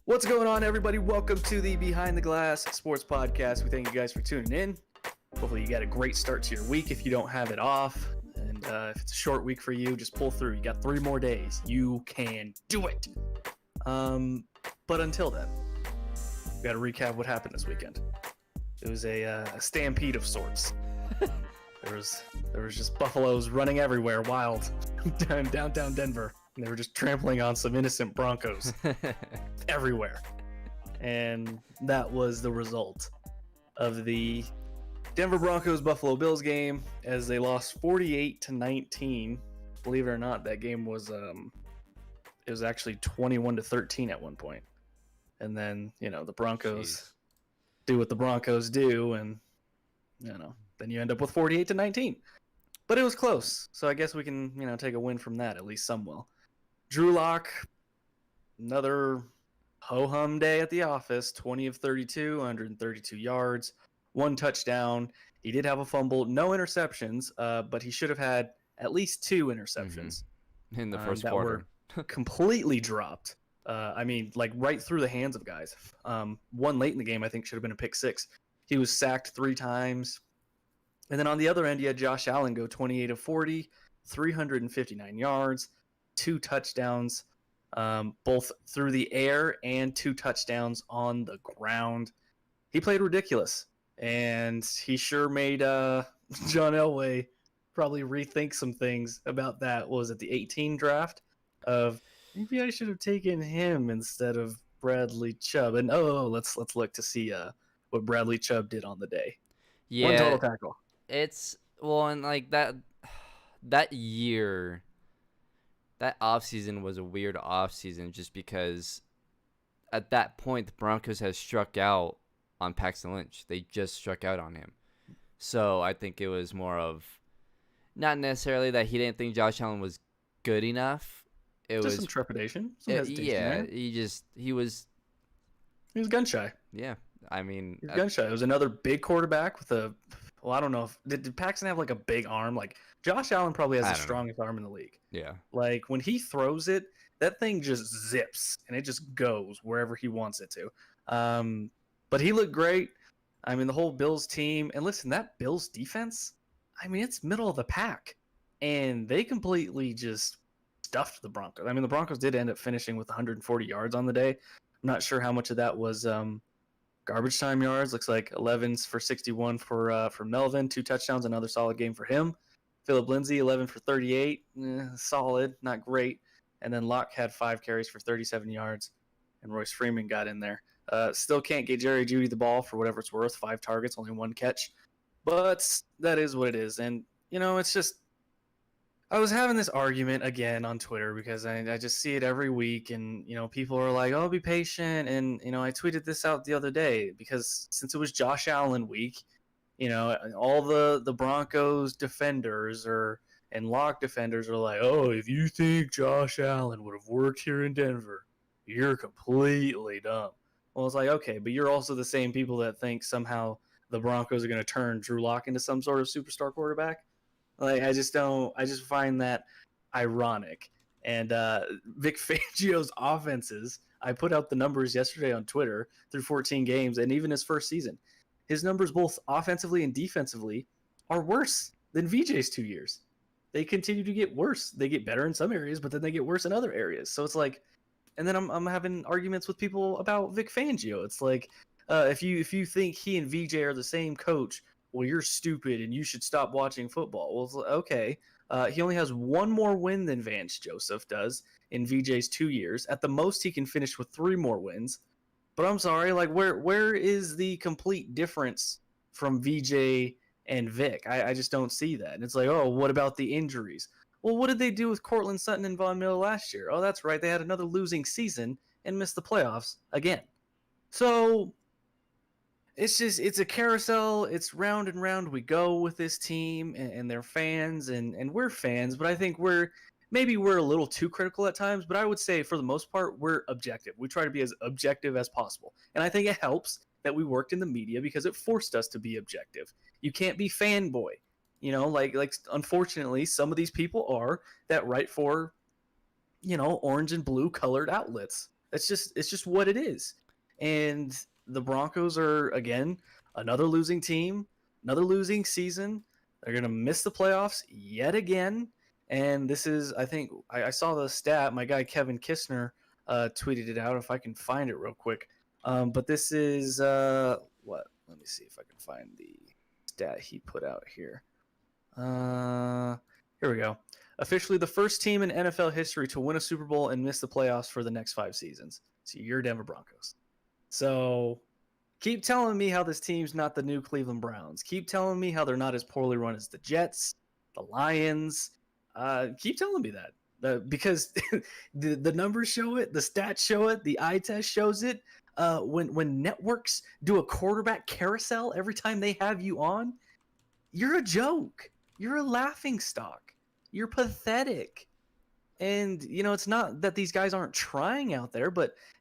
What's going on, everybody? Welcome to the Behind the Glass Sports Podcast. We thank you guys for tuning in. Hopefully you got a great start to your week if you don't have it off. And if it's a short week for you, just pull through. You got 3 more days. You can do it. But until then, we got to recap what happened this weekend. It was a stampede of sorts. There was just buffaloes running everywhere, wild, in downtown Denver. And they were just trampling on some innocent Broncos everywhere. And that was the result of the Denver Broncos Buffalo Bills game as they lost 48-19. Believe it or not, that game was it was actually 21-13 at one point. And then, the Broncos do what the Broncos do, and then you end up with 48-19. But it was close. So I guess we can, take a win from that, at least some will. Drew Lock, another ho-hum day at the office, 20 of 32, 132 yards, 1 touchdown. He did have a fumble, no interceptions, but he should have had at least 2 interceptions. In the first that quarter. were completely dropped. Right through the hands of guys. One late in the game, I think, should have been a pick 6. He was sacked 3 times. And then on the other end, you had Josh Allen go 28 of 40, 359 yards. 2 touchdowns, both through the air and 2 touchdowns on the ground. He played ridiculous, and he sure made John Elway probably rethink some things about that. What was it, the 18 draft? Of maybe I should have taken him instead of Bradley Chubb. And let's look to see what Bradley Chubb did on the day. Yeah, 1 total tackle. And like that year. That offseason was a weird offseason just because at that point the Broncos had struck out on Paxton Lynch. They just struck out on him. So I think it was more of not necessarily that he didn't think Josh Allen was good enough. It was some trepidation. Some hesitation, he was gun shy. Yeah. I mean, he was gun shy. It was another big quarterback with I don't know if did Paxton have like a big arm? Like Josh Allen probably has the strongest arm in the league. Yeah. Like when he throws it, that thing just zips and it just goes wherever he wants it to. But he looked great. I mean, the whole Bills team, and listen, that Bills defense, I mean, it's middle of the pack, and they completely just stuffed the Broncos. I mean, the Broncos did end up finishing with 140 yards on the day. I'm not sure how much of that was garbage time yards. Looks like 11s for 61 for Melvin, 2 touchdowns, another solid game for him. Phillip Lindsay, 11 for 38, solid, not great. And then Locke had 5 carries for 37 yards, and Royce Freeman got in there. Still can't get Jerry Jeudy the ball for whatever it's worth. 5 targets, only 1 catch. But that is what it is. And, it's just I was having this argument again on Twitter because I just see it every week, and people are like, "Oh, be patient," and I tweeted this out the other day because since it was Josh Allen week, all the Broncos defenders and Lock defenders are like, "Oh, if you think Josh Allen would have worked here in Denver, you're completely dumb." Well, it's like, okay, but you're also the same people that think somehow the Broncos are going to turn Drew Lock into some sort of superstar quarterback. Like, I just find that ironic. And Vic Fangio's offenses, I put out the numbers yesterday on Twitter through 14 games, and even his first season, his numbers both offensively and defensively are worse than VJ's 2 years. They continue to get worse. They get better in some areas, but then they get worse in other areas. So it's like, and then I'm having arguments with people about Vic Fangio. It's like, if you think he and VJ are the same coach, well, you're stupid and you should stop watching football. Well, okay. He only has 1 more win than Vance Joseph does in VJ's 2 years. At the most, he can finish with 3 more wins. But I'm sorry, like where is the complete difference from VJ and Vic? I just don't see that. And it's like, oh, what about the injuries? Well, what did they do with Cortland Sutton and Von Miller last year? Oh, that's right. They had another losing season and missed the playoffs again. So it's a carousel. It's round and round we go with this team and their fans, and we're fans, but I think we're a little too critical at times, but I would say for the most part, we're objective. We try to be as objective as possible. And I think it helps that we worked in the media because it forced us to be objective. You can't be fanboy. Like unfortunately, some of these people are that write for, orange and blue colored outlets. It's just what it is. And the Broncos are again another losing team, another losing season. They're gonna miss the playoffs yet again. And this is, I think, I saw the stat. My guy Kevin Kistner tweeted it out. If I can find it real quick. But this is what? Let me see if I can find the stat he put out here. Here we go. Officially the first team in NFL history to win a Super Bowl and miss the playoffs for the next 5 seasons. So you're Denver Broncos. So keep telling me how this team's not the new Cleveland Browns. Keep telling me how they're not as poorly run as the Jets, the Lions. Keep telling me that. Because the numbers show it, the stats show it, the eye test shows it. When networks do a quarterback carousel every time they have you on, you're a joke. You're a laughing stock. You're pathetic. And, it's not that these guys aren't trying out there,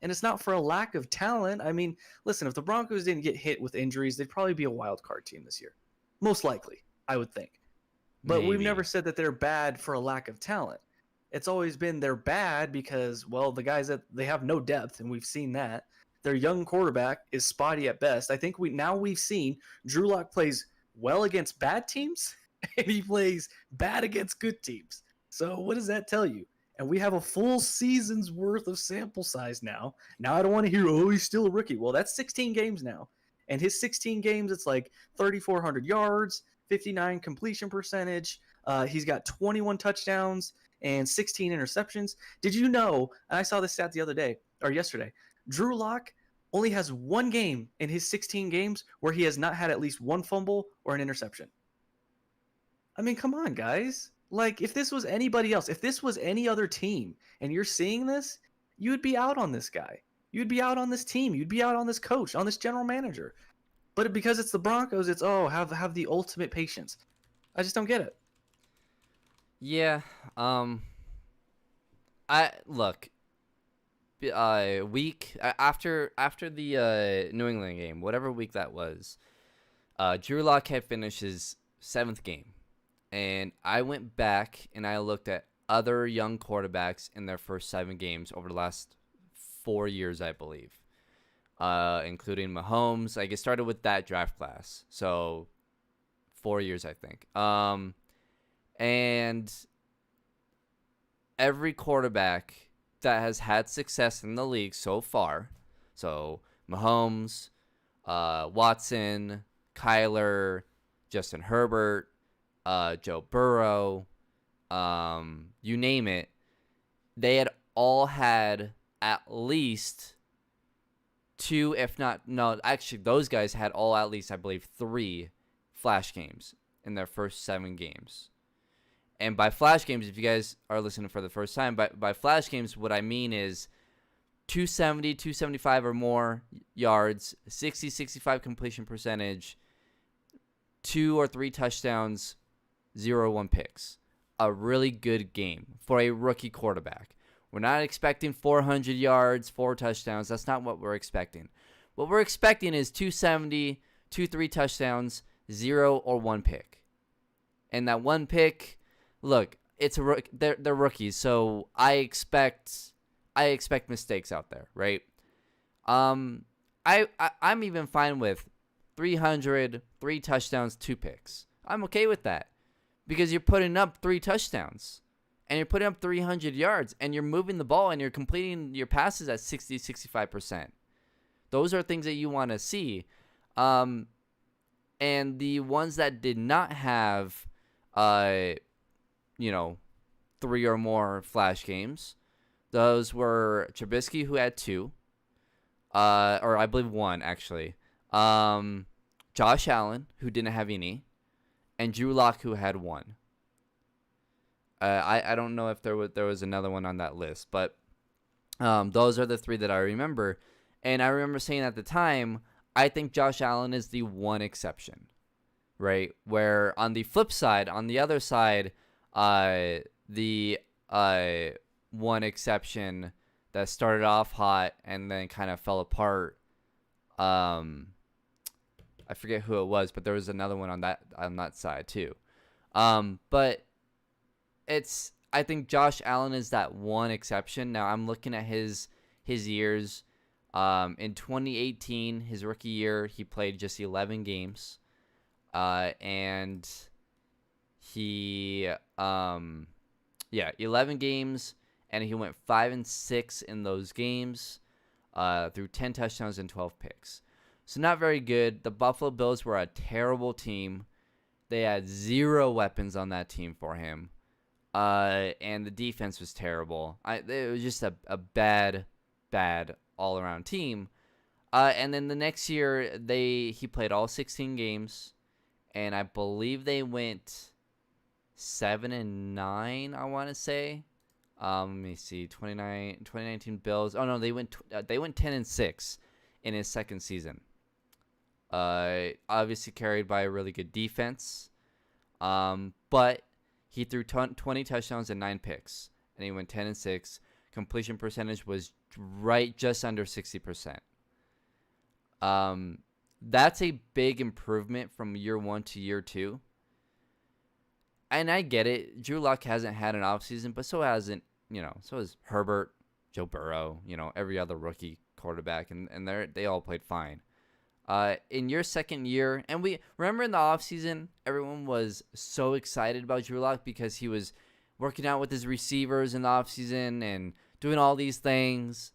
and it's not for a lack of talent. I mean, listen, if the Broncos didn't get hit with injuries, they'd probably be a wild card team this year. Most likely, I would think. But we've never said that they're bad for a lack of talent. It's always been they're bad because, well, the guys that they have no depth, and we've seen that. Their young quarterback is spotty at best. I think we've seen Drew Lock plays well against bad teams, and he plays bad against good teams. So what does that tell you? And we have a full season's worth of sample size now. Now I don't want to hear, oh, he's still a rookie. Well, that's 16 games now. And his 16 games, it's like 3,400 yards, 59 completion percentage. He's got 21 touchdowns and 16 interceptions. Did you know, and I saw this stat the other day, or yesterday, Drew Lock only has one game in his 16 games where he has not had at least one fumble or an interception. I mean, come on, guys. Like, if this was anybody else, if this was any other team, and you're seeing this, you would be out on this guy. You'd be out on this team. You'd be out on this coach, on this general manager. But because it's the Broncos, it's, have the ultimate patience. I just don't get it. Yeah. Look. Week after the New England game, whatever week that was, Drew Lock had finished his 7th game. And I went back and I looked at other young quarterbacks in their first 7 games over the last 4 years, I believe, including Mahomes. Like, it started with that draft class, so 4 years, I think. And every quarterback that has had success in the league so far, so Mahomes, Watson, Kyler, Justin Herbert, Joe Burrow, you name it, they had all had at least 2, if not, no, actually those guys had all at least, I believe, 3 flash games in their first 7 games. And by flash games, if you guys are listening for the first time, by flash games, what I mean is 270, 275 or more yards, 60, 65 completion percentage, 2 or 3 touchdowns, 0 or 1 picks. A really good game for a rookie quarterback. We're not expecting 400 yards, 4 touchdowns. That's not what we're expecting. What we're expecting is 270, 2-3 touchdowns, 0 or 1 pick. And that 1 pick, look, they're rookies, so I expect mistakes out there, right? I'm even fine with 300, 3 touchdowns, 2 picks. I'm okay with that because you're putting up 3 touchdowns and you're putting up 300 yards and you're moving the ball and you're completing your passes at 60, 65%. Those are things that you want to see. And the ones that did not have, 3 or more flash games, those were Trubisky, who had 2, or I believe 1 actually. Josh Allen, who didn't have any, and Drew Lock, who had 1. I don't know if there was another one on that list, but those are the 3 that I remember. And I remember saying at the time, I think Josh Allen is the one exception, right? Where on the flip side, on the other side, the one exception that started off hot and then kind of fell apart. I forget who it was, but there was another one on that side too. But I think Josh Allen is that one exception. Now I'm looking at his his years. In 2018, his rookie year, he played just 11 games. And he, 11 games, and he went 5-6 in those games, through 10 touchdowns and 12 picks. So not very good. The Buffalo Bills were a terrible team. They had 0 weapons on that team for him. And the defense was terrible. It was just a bad all-around team. And then the next year, he played all 16 games, and I believe they went 7-9. I want to say. Let me see. 2019 Bills. Oh no, they went 10-6 in his second season. Obviously carried by a really good defense. But he threw 20 touchdowns and 9 picks, and he went 10-6. Completion percentage was just under 60%. That's a big improvement from year 1 to year 2. And I get it. Drew Lock hasn't had an offseason, but so has Herbert, Joe Burrow, every other rookie quarterback, and they all played fine. In your second year, and we remember in the offseason, everyone was so excited about Drew Lock because he was working out with his receivers in the offseason and doing all these things.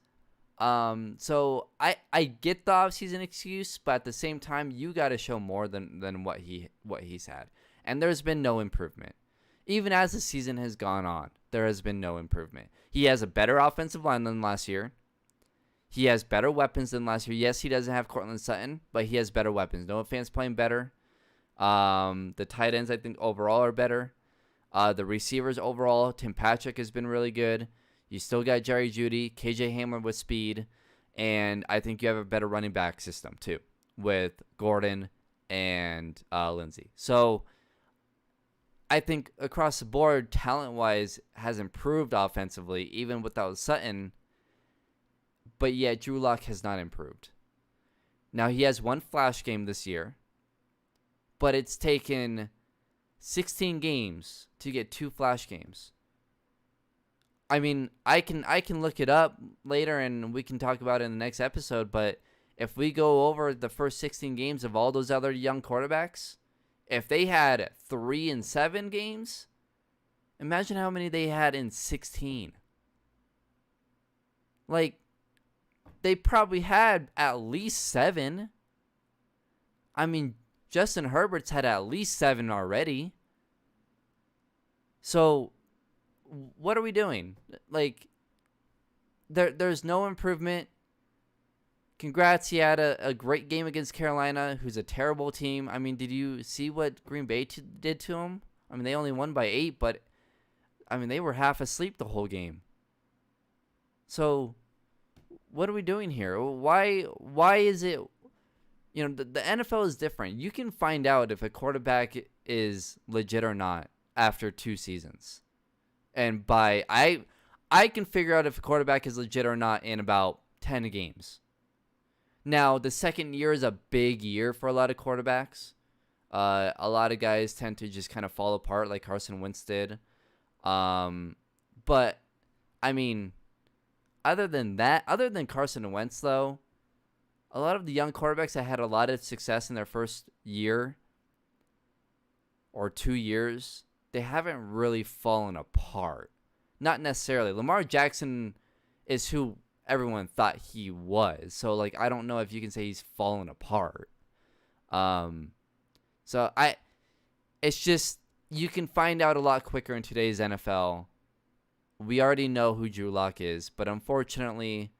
So I get the offseason excuse, but at the same time, you got to show more than what he's had. And there's been no improvement. Even as the season has gone on, there has been no improvement. He has a better offensive line than last year. He has better weapons than last year. Yes, he doesn't have Cortland Sutton, but he has better weapons. Noah Fant's playing better. The tight ends, I think, overall are better. The receivers overall, Tim Patrick has been really good. You still got Jerry Jeudy, KJ Hamler with speed, and I think you have a better running back system too with Gordon and Lindsey. So I think across the board, talent-wise, has improved offensively, even without Sutton. But yet, Drew Lock has not improved. Now, he has one flash game this year, but it's taken 16 games to get 2 flash games. I mean, I can look it up later, and we can talk about it in the next episode, but if we go over the first 16 games of all those other young quarterbacks, if they had 3 and 7 games, imagine how many they had in 16. Like, they probably had at least 7. I mean, Justin Herbert's had at least 7 already. So, what are we doing? Like, there's no improvement. Congrats, he had a great game against Carolina, who's a terrible team. I mean, did you see what Green Bay did to him? I mean, they only won by 8, but, I mean, they were half asleep the whole game. So, what are we doing here? Why is it, the NFL is different. You can find out if a quarterback is legit or not after 2 seasons. And I can figure out if a quarterback is legit or not in about 10 games. Now, the second year is a big year for a lot of quarterbacks. A lot of guys tend to just kind of fall apart like Carson Wentz did. But, I mean, other than Carson Wentz, though, a lot of the young quarterbacks that had a lot of success in their first year or 2 years, they haven't really fallen apart. Not necessarily. Lamar Jackson is who everyone thought he was. So, like, I don't know if you can say he's fallen apart. It's just, you can find out a lot quicker in today's NFL. We already know who Drew Lock is, but unfortunately,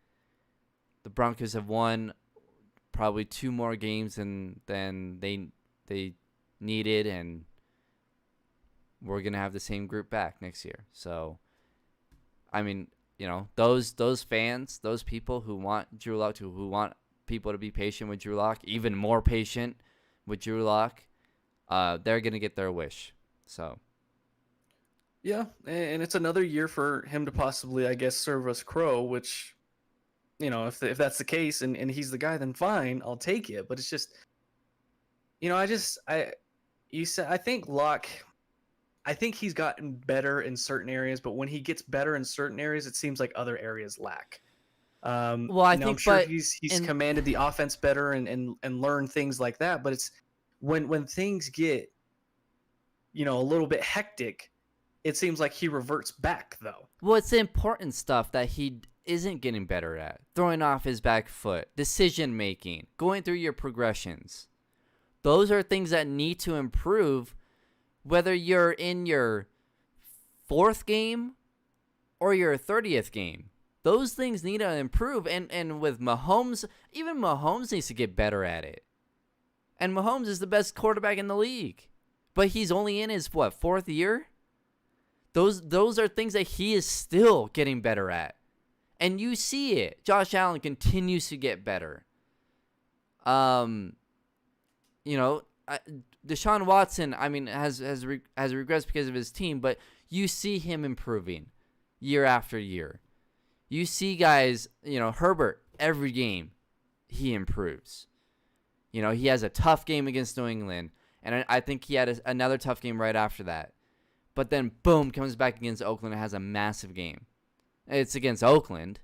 the Broncos have won probably 2 more games than they needed, and we're gonna have the same group back next year. So, I mean, those fans, those people who want Drew Lock, who want people to be patient with Drew Lock, even more patient with Drew Lock, they're gonna get their wish. So. Yeah, and it's another year for him to possibly, I guess, serve us crow, which, if that's the case and he's the guy, then fine, I'll take it. But it's just, I think Locke, I think he's gotten better in certain areas, but when he gets better in certain areas, it seems like other areas lack. Well, I Now I'm think, sure but he's in commanded the offense better and learned things like that. But it's when things get a little bit hectic, it seems like he reverts back though. well, it's the important stuff that he isn't getting better at. Throwing off his back foot, decision making, going through your progressions. Those are things that need to improve, whether you're in your fourth game or your 30th game. Those things need to improve. And with Mahomes, even Mahomes needs to get better at it. And Mahomes is the best quarterback in the league. But he's only in his, fourth year? Those are things that he is still getting better at. And you see it. Josh Allen continues to get better. Deshaun Watson, I mean, has regressed because of his team, but you see him improving year after year. You see guys, Herbert, every game he improves. He has a tough game against New England, and I think he had another tough game right after that. But then, boom, comes back against Oakland and has a massive game. It's against Oakland,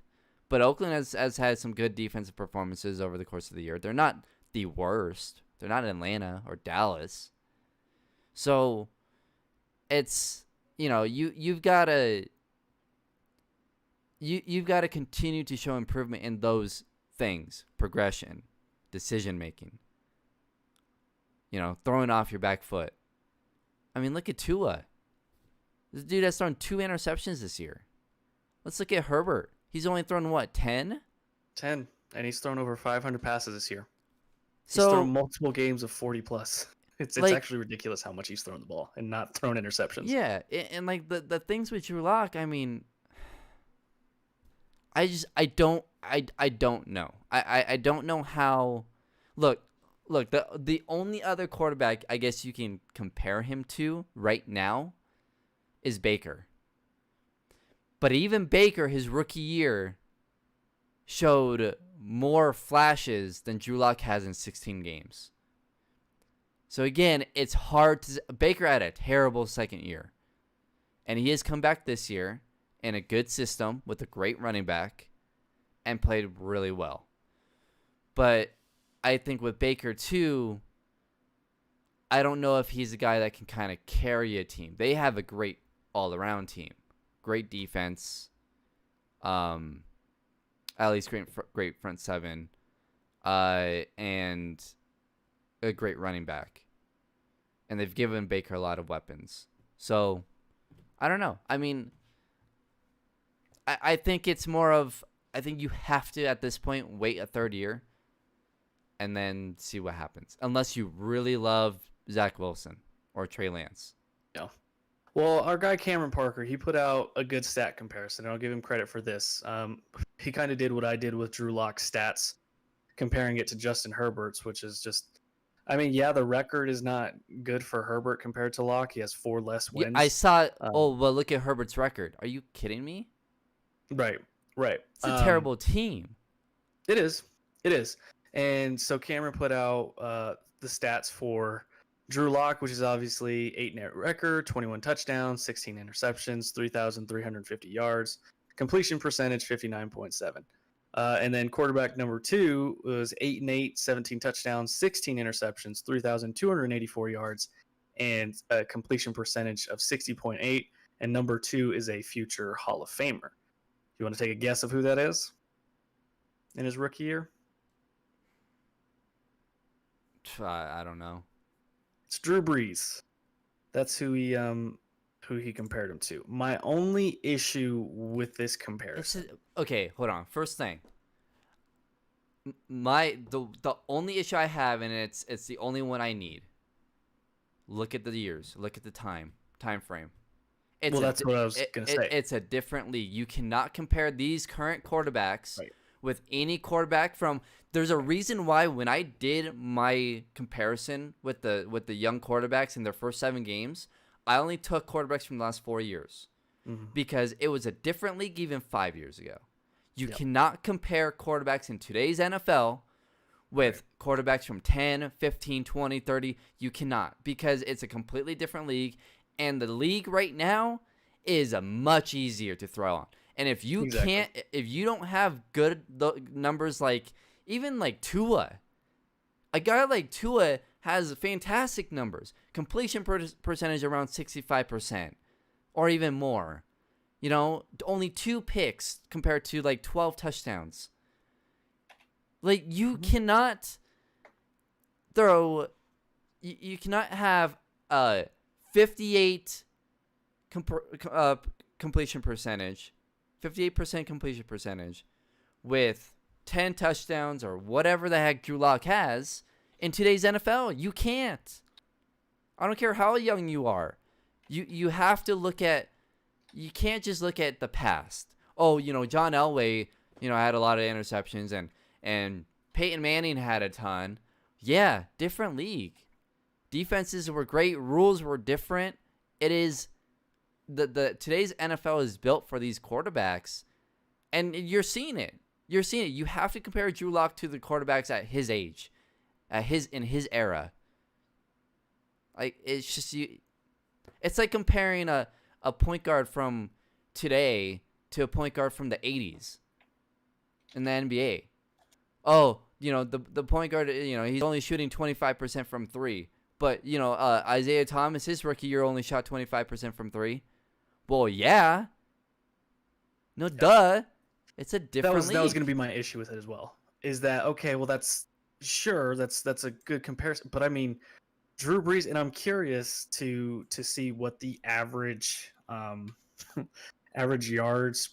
but Oakland has had some good defensive performances over the course of the year. They're not the worst. They're not Atlanta or Dallas. So it's, you've got to continue to show improvement in those things: progression, decision making, throwing off your back foot. I mean, look at Tua. This dude has thrown 2 interceptions this year. Let's look at Herbert. He's only thrown 10? 10, and he's thrown over 500 passes this year. So, he's thrown multiple games of 40 plus. It's actually ridiculous how much he's thrown the ball and not thrown interceptions. Yeah, and like the things with Drew Lock, I mean, I don't know. I don't know how. Look, the only other quarterback I guess you can compare him to right now is Baker. But even Baker, his rookie year, showed more flashes than Drew Lock has in 16 games. So again, it's hard to. Baker had a terrible second year, and he has come back this year in a good system with a great running back and played really well. But I think with Baker too, I don't know if he's a guy that can kind of carry a team. They have a great all-around team, great defense, at least great front seven, and a great running back. And they've given Baker a lot of weapons. So, I don't know. I mean, I think it's more of, I think you have to, at this point, wait a third year and then see what happens. Unless you really love Zach Wilson or Trey Lance. Yeah. Well, our guy Cameron Parker, he put out a good stat comparison, and I'll give him credit for this. He kind of did what I did with Drew Lock's stats, comparing it to Justin Herbert's, which is just, I mean, yeah, the record is not good for Herbert compared to Locke. He has 4 less wins. Yeah, I saw it. Well, look at Herbert's record. Are you kidding me? Right. It's a terrible team. It is. And so Cameron put out the stats for Drew Lock, which is obviously 8-net record, 21 touchdowns, 16 interceptions, 3,350 yards, completion percentage 59.7. And then quarterback number 2 was 8-8, 17 touchdowns, 16 interceptions, 3,284 yards, and a completion percentage of 60.8. And number 2 is a future Hall of Famer. You want to take a guess of who that is in his rookie year? I don't know. It's Drew Brees. That's who he compared him to. My only issue with this comparison. Okay, hold on. First thing. The only issue I have, and it's the only one I need. Look at the years. Look at the time frame. That's what I was going to say. It's a different league. You cannot compare these current quarterbacks with any quarterback from. There's a reason why when I did my comparison with the young quarterbacks in their first 7 games, I only took quarterbacks from the last 4 years because it was a different league even 5 years ago. You cannot compare quarterbacks in today's NFL with quarterbacks from 10, 15, 20, 30. You cannot, because it's a completely different league, and the league right now is much easier to throw on. And if you Exactly. can't, if you don't have good numbers like even like Tua, a guy like Tua has fantastic numbers, completion percentage around 65% or even more. You know, only 2 picks compared to like 12 touchdowns. Like you Mhm. cannot throw, you cannot have a 58 completion percentage, 58% completion percentage with 10 touchdowns or whatever the heck Drew Lock has in today's NFL. You can't. I don't care how young you are. You have to look at, you can't just look at the past. Oh, John Elway, had a lot of interceptions and Peyton Manning had a ton. Yeah, different league. Defenses were great, rules were different. It is the today's NFL is built for these quarterbacks, and you're seeing it. You're seeing it. You have to compare Drew Lock to the quarterbacks at his age, in his era. Like it's just you. It's like comparing a point guard from today to a point guard from the 80s in the NBA. Oh, the point guard, he's only shooting 25% from 3. But, Isaiah Thomas, his rookie year only shot 25% from 3. Well, yeah. No, Yeah. duh. It's a That different was going to league. be my issue with it as well. Is that okay? Well, that's sure. That's a good comparison. But I mean, Drew Brees, and I'm curious to see what the average average yards,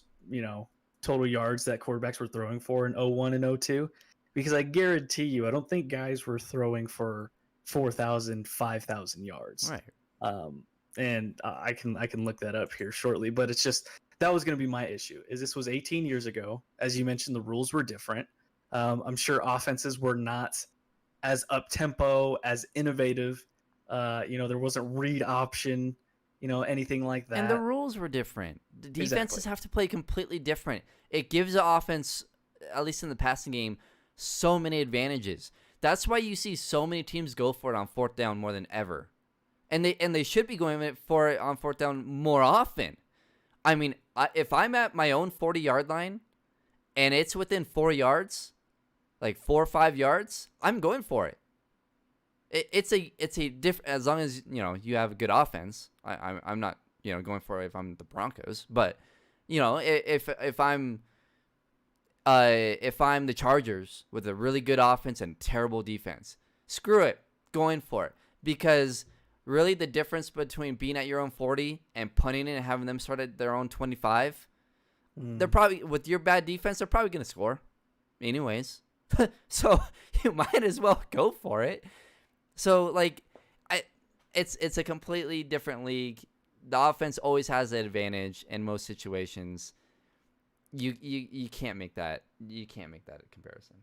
total yards that quarterbacks were throwing for in 01 and 02, because I guarantee you, I don't think guys were throwing for 4,000, 5,000 yards. Right. Um, and I can look that up here shortly, but it's just that was going to be my issue. Is this was 18 years ago, as you mentioned, the rules were different. I'm sure offenses were not as up tempo, as innovative. There wasn't read option, anything like And the that. rules were different. The Exactly. defenses have to play completely different. It gives the offense, at least in the passing game, so many advantages. That's why you see so many teams go for it on 4th down more than ever. And they should be going for it on 4th down more often. I mean, if I'm at my own 40-yard line and it's within 4 yards, like 4 or 5 yards, I'm going for it. It's a different, as long as you have a good offense. I'm not going for it if I'm the Broncos, but if I'm the Chargers with a really good offense and terrible defense, screw it, going for it. Because really the difference between being at your own 40 and punting it and having them start at their own 25, they're probably, with your bad defense, they're probably going to score anyways. So you might as well go for it. So it's a completely different league. The offense always has the advantage in most situations. You can't make that. You can't make that a comparison.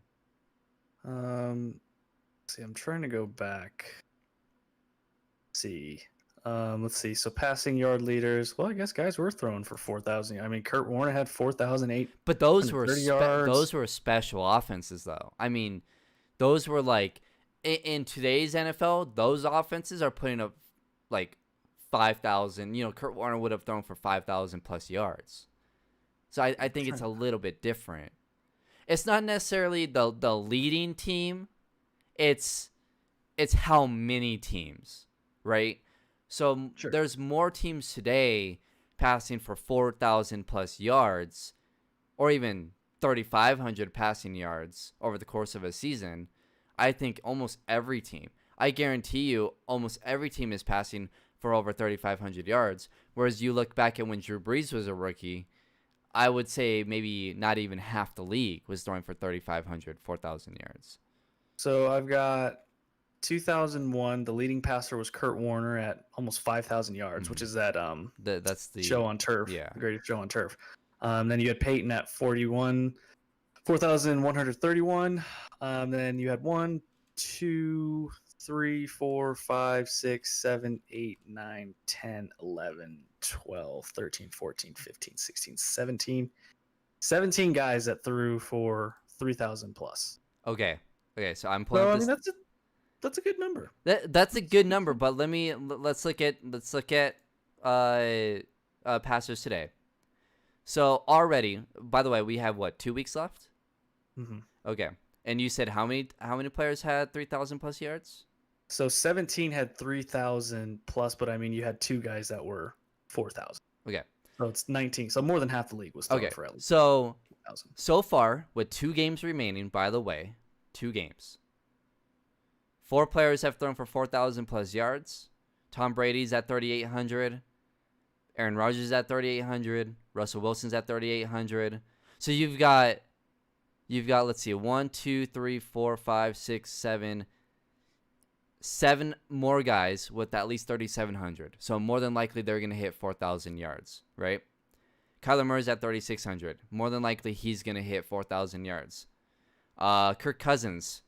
See, I'm trying to go back. See, let's see. So passing yard leaders. Well, I guess guys were throwing for 4,000. I mean, Kurt Warner had 4,008. But those were yards. those were special offenses, though. I mean, those were like in today's NFL, those offenses are putting up like 5,000. Kurt Warner would have thrown for 5,000 plus yards. So I think it's a little bit different. It's not necessarily the leading team. It's how many teams, right? So Sure. there's more teams today passing for 4,000 plus yards, or even 3,500 passing yards over the course of a season. I think almost every team, I guarantee you, almost every team is passing for over 3,500 yards. Whereas you look back at when Drew Brees was a rookie, I would say maybe not even half the league was throwing for 3,500, 4,000 yards. So I've got 2001. The leading passer was Kurt Warner at almost 5,000 yards, which is that That's the show on turf. Yeah. The greatest show on turf. Then you had Peyton at 4,131. Then you had 1, 2, 3, 4, 5, 6, 7, 8, 9, 10, 11, 12, 13, 14, 15, 16, 17. 17 guys that threw for 3,000 plus. Okay. So I'm pulling So up I this. mean that's a good number. That's a good number, but let's look at passers today. So already, by the way, we have what, 2 weeks left? Hmm. Okay. And you said how many players had 3,000 plus yards? So 17 had 3,000 plus, but I mean, you had two guys that were 4,000. Okay. So it's 19. So more than half the league was throwing Okay. for at least So 1,000. so far with 2 games remaining, by the way, 2 games. 4 players have thrown for 4,000 plus yards. Tom Brady's at 3,800. Aaron Rodgers at 3,800. Russell Wilson's at 3,800. So you've got let's see, 1, 2, 3, 4, 5, 6, 7 more guys with at least 3,700. So more than likely they're gonna hit 4,000 yards, right? Kyler Murray's at 3,600. More than likely he's gonna hit 4,000 yards. Kirk Cousins,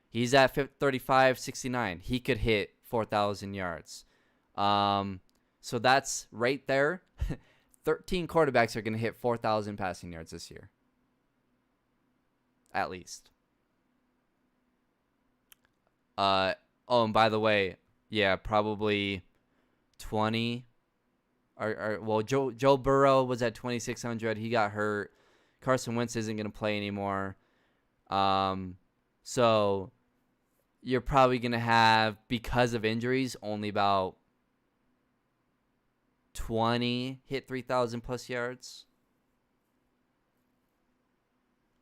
he's at 3,569. He could hit 4,000 yards. So that's right there. 13 quarterbacks are going to hit 4,000 passing yards this year. At least. Oh, and by the way, yeah, probably 20. Well, Joe Burrow was at 2,600. He got hurt. Carson Wentz isn't going to play anymore. So you're probably going to have, because of injuries, only about 20 hit 3,000 plus yards.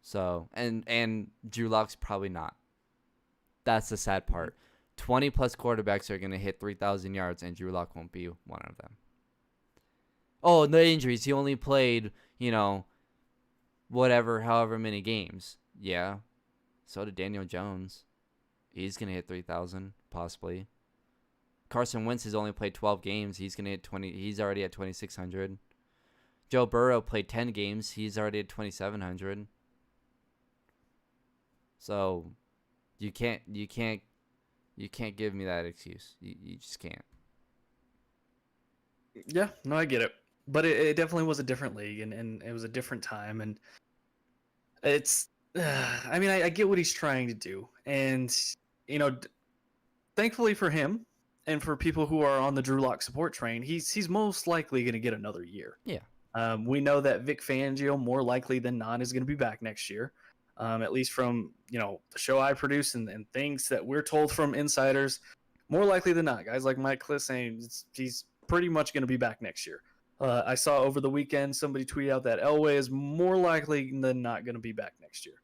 So, and Drew Lock's probably not. That's the sad part. 20 plus quarterbacks are going to hit 3,000 yards, and Drew Lock won't be one of them. Oh, the injuries. He only played, however many games. Yeah. So did Daniel Jones. He's going to hit 3,000, possibly. Carson Wentz has only played 12 games. He's going to hit 20. He's already at 2,600. Joe Burrow played 10 games. He's already at 2,700. So you can't give me that excuse. You just can't. Yeah, no, I get it. But it definitely was a different league, and it was a different time. And it's, I mean, I get what he's trying to do. And, thankfully for him and for people who are on the Drew Lock support train, he's most likely going to get another year. Yeah. We know that Vic Fangio, more likely than not, is going to be back next year. At least from, the show I produce and things that we're told from insiders, more likely than not. Guys like Mike Kliss saying he's pretty much going to be back next year. I saw over the weekend somebody tweet out that Elway is more likely than not going to be back next year.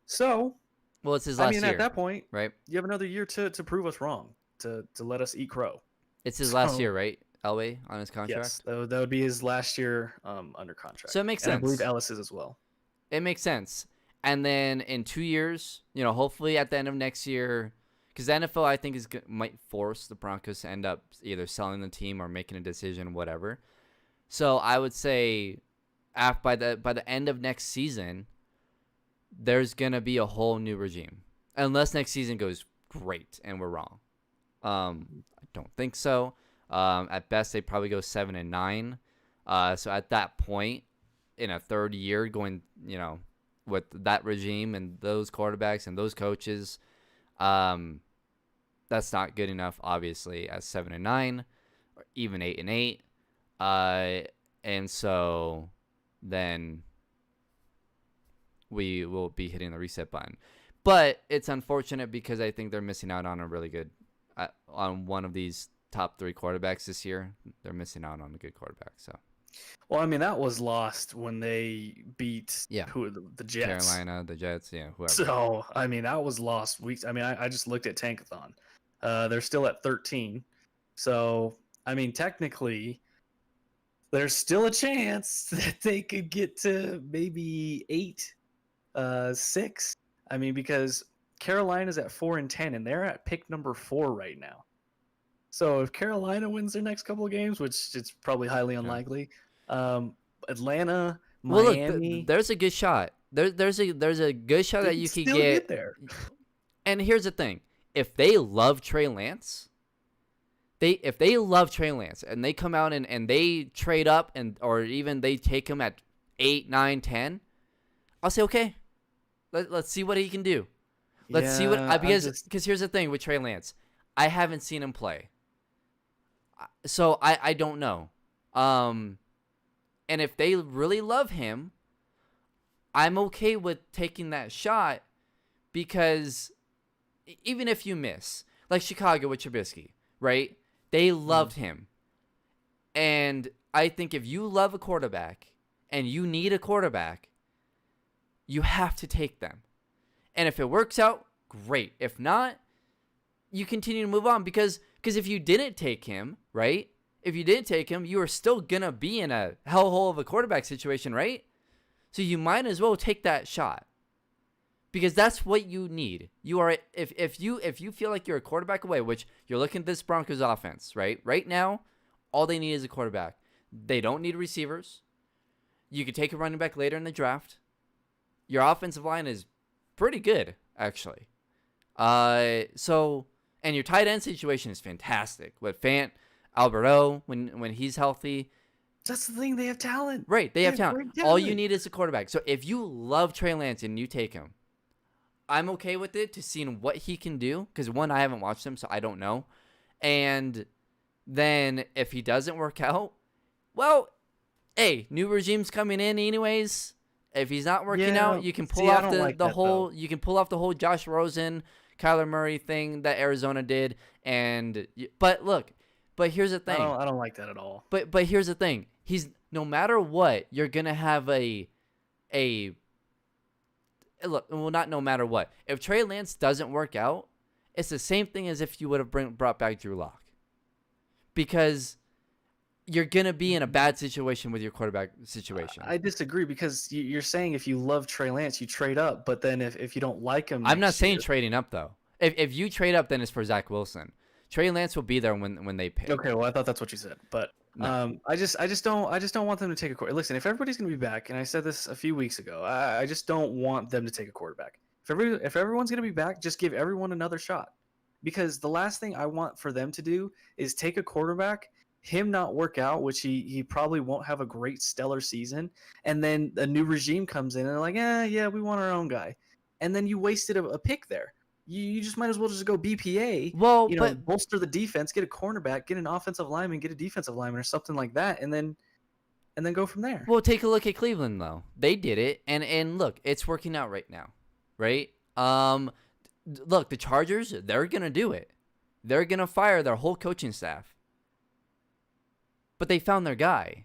So, well, it's his last year. At that point, right? You have another year to prove us wrong, to let us eat crow. It's his last year, right? Elway on his contract? Yes, that would be his last year under contract. So it makes sense. I believe Ellis is as well. It makes sense. And then in 2 years, hopefully at the end of next year, because the NFL, I think, might force the Broncos to end up either selling the team or making a decision, whatever. So I would say by the end of next season, there's going to be a whole new regime. Unless next season goes great and we're wrong. I don't think so. At best, they probably go 7-9. So at that point, in a third year, going, with that regime and those quarterbacks and those coaches, that's not good enough, obviously, at 7-9 or even 8-8. And so then we will be hitting the reset button. But it's unfortunate because I think they're missing out on a really good, on one of these top 3 quarterbacks this year. They're missing out on a good quarterback. So, well, I mean, that was lost when they beat the Jets, Carolina, the Jets, whoever. So I mean, that was lost weeks. I mean, I just looked at Tankathon. They're still at 13. So I mean, technically, there's still a chance that they could get to maybe 8-6. I mean, because Carolina's at 4-10, and they're at pick number 4 right now. So if Carolina wins their next couple of games, which it's probably highly unlikely, Atlanta, Miami, well, look, there's a good shot. There's a good shot that you could get there. And here's the thing: if they love Trey Lance, if they love Trey Lance and they come out and they trade up or even they take him at 8, 9, 10, I'll say okay. Let's see what he can do. Let's see what because here's the thing with Trey Lance, I haven't seen him play, so I don't know. And And if they really love him, I'm okay with taking that shot because even if you miss, like Chicago with Trubisky, right? They loved him. And I think if you love a quarterback and you need a quarterback, you have to take them. And if it works out, great. If not, you continue to move on because if you didn't take him, right? If you didn't take him, you are still going to be in a hellhole of a quarterback situation, right? So you might as well take that shot because that's what you need. You are if you feel like you're a quarterback away, which you're looking at this Broncos offense, right? Right now, all they need is a quarterback. They don't need receivers. You could take a running back later in the draft. Your offensive line is pretty good, actually. And your tight end situation is fantastic with Fant, Alberto when he's healthy. That's the thing. They have talent. Right, they have talent. Great talent. All you need is a quarterback. So if you love Trey Lance and you take him, I'm okay with it to seeing what he can do. Because one, I haven't watched him, so I don't know. And then if he doesn't work out, well, hey, new regime's coming in anyways. If he's not working out, you can pull off the whole you can pull off the whole Josh Rosen, Kyler Murray thing that Arizona did. But here's the thing. I don't like that at all. But here's the thing. He's no matter what, you're gonna have a look. Well, not no matter what. If Trey Lance doesn't work out, it's the same thing as if you would have brought back Drew Lock, because you're gonna be in a bad situation with your quarterback situation. I disagree because you're saying if you love Trey Lance, you trade up, but then if you don't like him, I'm not saying trading up though. If you trade up, then it's for Zach Wilson. Trey Lance will be there when they pick. Okay, well I thought that's what you said, but no. I just don't want them to take a quarterback. Listen, if everybody's going to be back, and I said this a few weeks ago, I just don't want them to take a quarterback. If everyone's going to be back, just give everyone another shot, because the last thing I want for them to do is take a quarterback, him not work out, which he probably won't have a great stellar season, and then a new regime comes in and they're like, yeah, we want our own guy, and then you wasted a pick there. You just might as well just go BPA. Well, bolster the defense, get a cornerback, get an offensive lineman, get a defensive lineman, or something like that, and then go from there. Well, take a look at Cleveland though. They did it, and look, it's working out right now, right? Look, the Chargers, they're gonna do it. They're gonna fire their whole coaching staff, but they found their guy.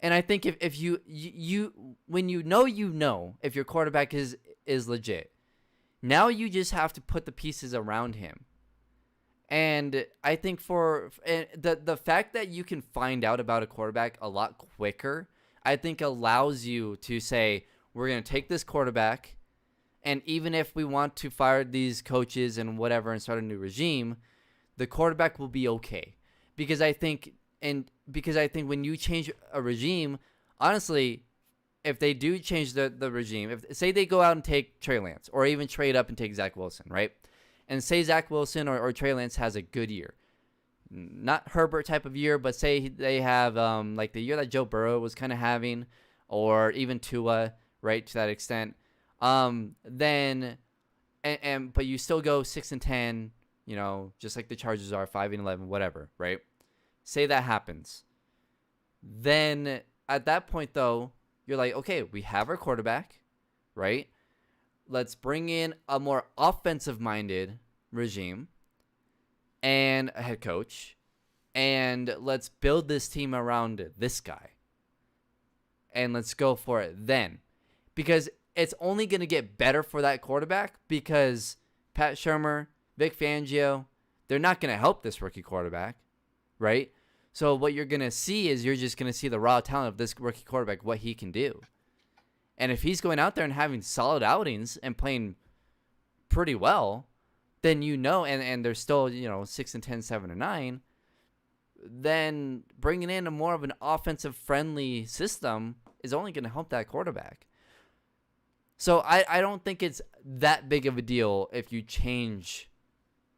And I think if you when you know if your quarterback is legit. Now you just have to put the pieces around him. And I think for the fact that you can find out about a quarterback a lot quicker, I think allows you to say, we're going to take this quarterback, and even if we want to fire these coaches and whatever and start a new regime, the quarterback will be okay. Because I think when you change a regime, honestly, if they do change the regime, if say they go out and take Trey Lance or even trade up and take Zach Wilson, right? And say Zach Wilson or Trey Lance has a good year. Not Herbert type of year, but say they have like the year that Joe Burrow was kind of having, or even Tua, right, to that extent. Then but you still go 6-10, just like the Chargers are, 5-11, whatever, right? Say that happens. Then at that point though, you're like, okay, we have our quarterback, right? Let's bring in a more offensive-minded regime and a head coach, and let's build this team around this guy. And let's go for it then. Because it's only going to get better for that quarterback because Pat Shurmur, Vic Fangio, they're not going to help this rookie quarterback, right? So what you're going to see is you're just going to see the raw talent of this rookie quarterback, what he can do. And if he's going out there and having solid outings and playing pretty well, then and they're still, 6-10, 7-9, then bringing in a more of an offensive-friendly system is only going to help that quarterback. So I don't think it's that big of a deal if you change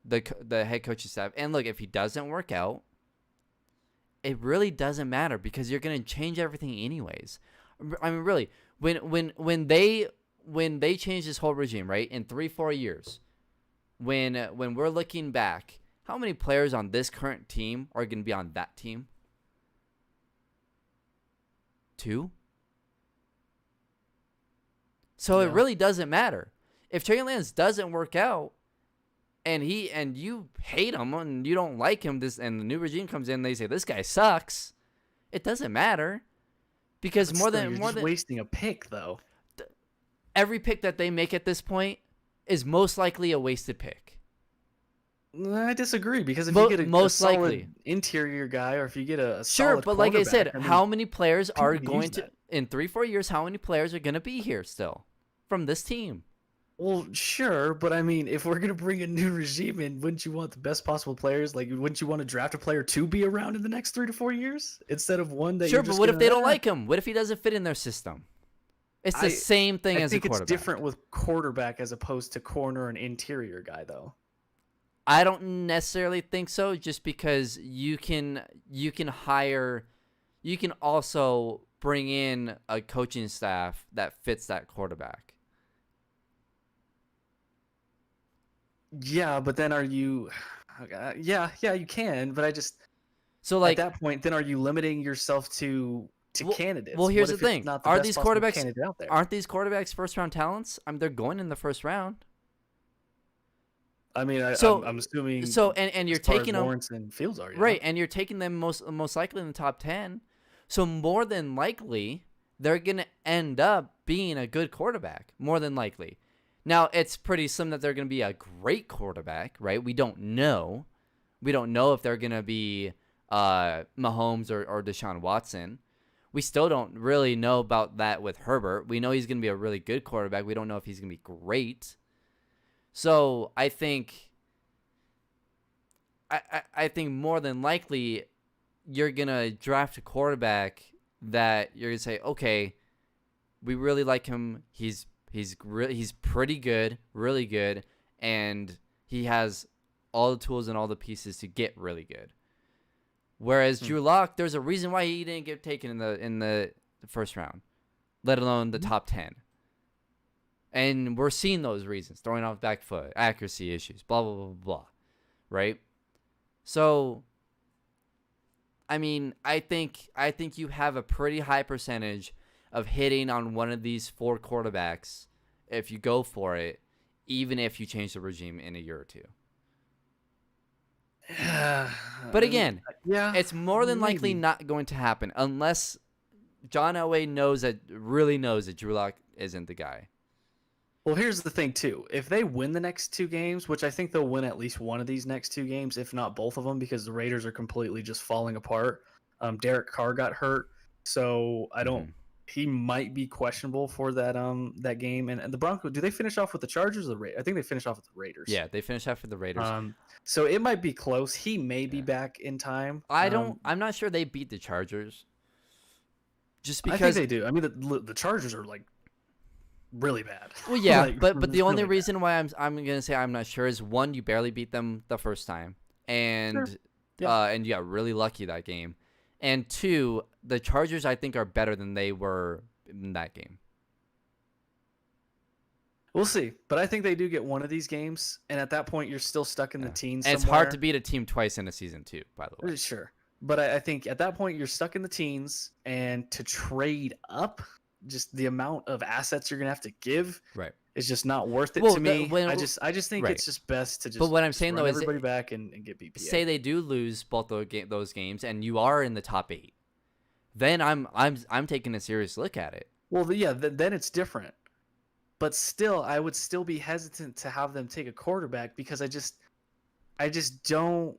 the head coaching staff. And look, if he doesn't work out, it really doesn't matter because you're going to change everything anyways. I mean, really, when they change this whole regime, right, in 3-4 years, when we're looking back, how many players on this current team are going to be on that team? too. So it really doesn't matter. If Trey Lance doesn't work out and you hate him and you don't like him, and the new regime comes in and they say this guy sucks, it doesn't matter. Because you're wasting a pick though. Every pick that they make at this point is most likely a wasted pick. I disagree, because if you get a solid interior guy, or if you get a solid but like I said, how many players are going to in 3-4 years? How many players are going to be here still from this team? Well, sure, but I mean, if we're gonna bring a new regime in, wouldn't you want the best possible players? Like, wouldn't you want to draft a player to be around in the next 3 to 4 years instead of one that? Sure, but what if they don't like him? What if he doesn't fit in their system? It's the same thing as a quarterback. I think it's different with quarterback as opposed to corner and interior guy, though. I don't necessarily think so, just because you can also bring in a coaching staff that fits that quarterback. Yeah, but then are you? Yeah, you can, but at that point, then are you limiting yourself to candidates? Well, here's the thing: aren't these quarterbacks first-round talents? They're going in the first round. I mean, I'm assuming. So, and you're taking them. Lawrence and Fields are right, and you're taking them most likely in the top 10. So more than likely, they're gonna end up being a good quarterback. More than likely. Now, it's pretty slim that they're gonna be a great quarterback, right? We don't know. We don't know if they're gonna be Mahomes or Deshaun Watson. We still don't really know about that with Herbert. We know he's gonna be a really good quarterback. We don't know if he's gonna be great. So I think more than likely you're gonna draft a quarterback that you're gonna say, okay, we really like him. He's pretty good, really good, and he has all the tools and all the pieces to get really good. Whereas Drew Lock, there's a reason why he didn't get taken in the first round, let alone the top 10. And we're seeing those reasons: throwing off back foot, accuracy issues, blah blah blah blah, right? So, I mean, I think you have a pretty high percentage of hitting on one of these 4 quarterbacks if you go for it, even if you change the regime in a year or two. But again, it's more than likely not going to happen unless John Elway really knows that Drew Lock isn't the guy. Well, here's the thing, too. If they win the next 2 games, which I think they'll win at least one of these next 2 games, if not both of them, because the Raiders are completely just falling apart. Derek Carr got hurt, so I don't. He might be questionable for that game. And the Broncos, do they finish off with the Chargers or the Raiders? I think they finish off with the Raiders. Yeah, they finish off with the Raiders. So it might be close. He may be back in time. I'm not sure they beat the Chargers. Just because I think they do. I mean, the Chargers are like really bad. Well, yeah, but the only reason why I'm gonna say I'm not sure is, one, you barely beat them the first time, and and you got really lucky that game, and 2, the Chargers I think are better than they were in that game. We'll see, but I think they do get one of these games, and at that point you're still stuck in the teens. And it's hard to beat a team twice in a season too, by the way. Sure, but I think at that point you're stuck in the teens, and to trade up, just the amount of assets you're gonna have to give, right, is just not worth it to me. I just think it's just best to just. But what I'm saying though is everybody back and get BPA. Say they do lose both those games, and you are in the top 8, then I'm taking a serious look at it. Well, yeah, then it's different. But still, I would still be hesitant to have them take a quarterback, because I just don't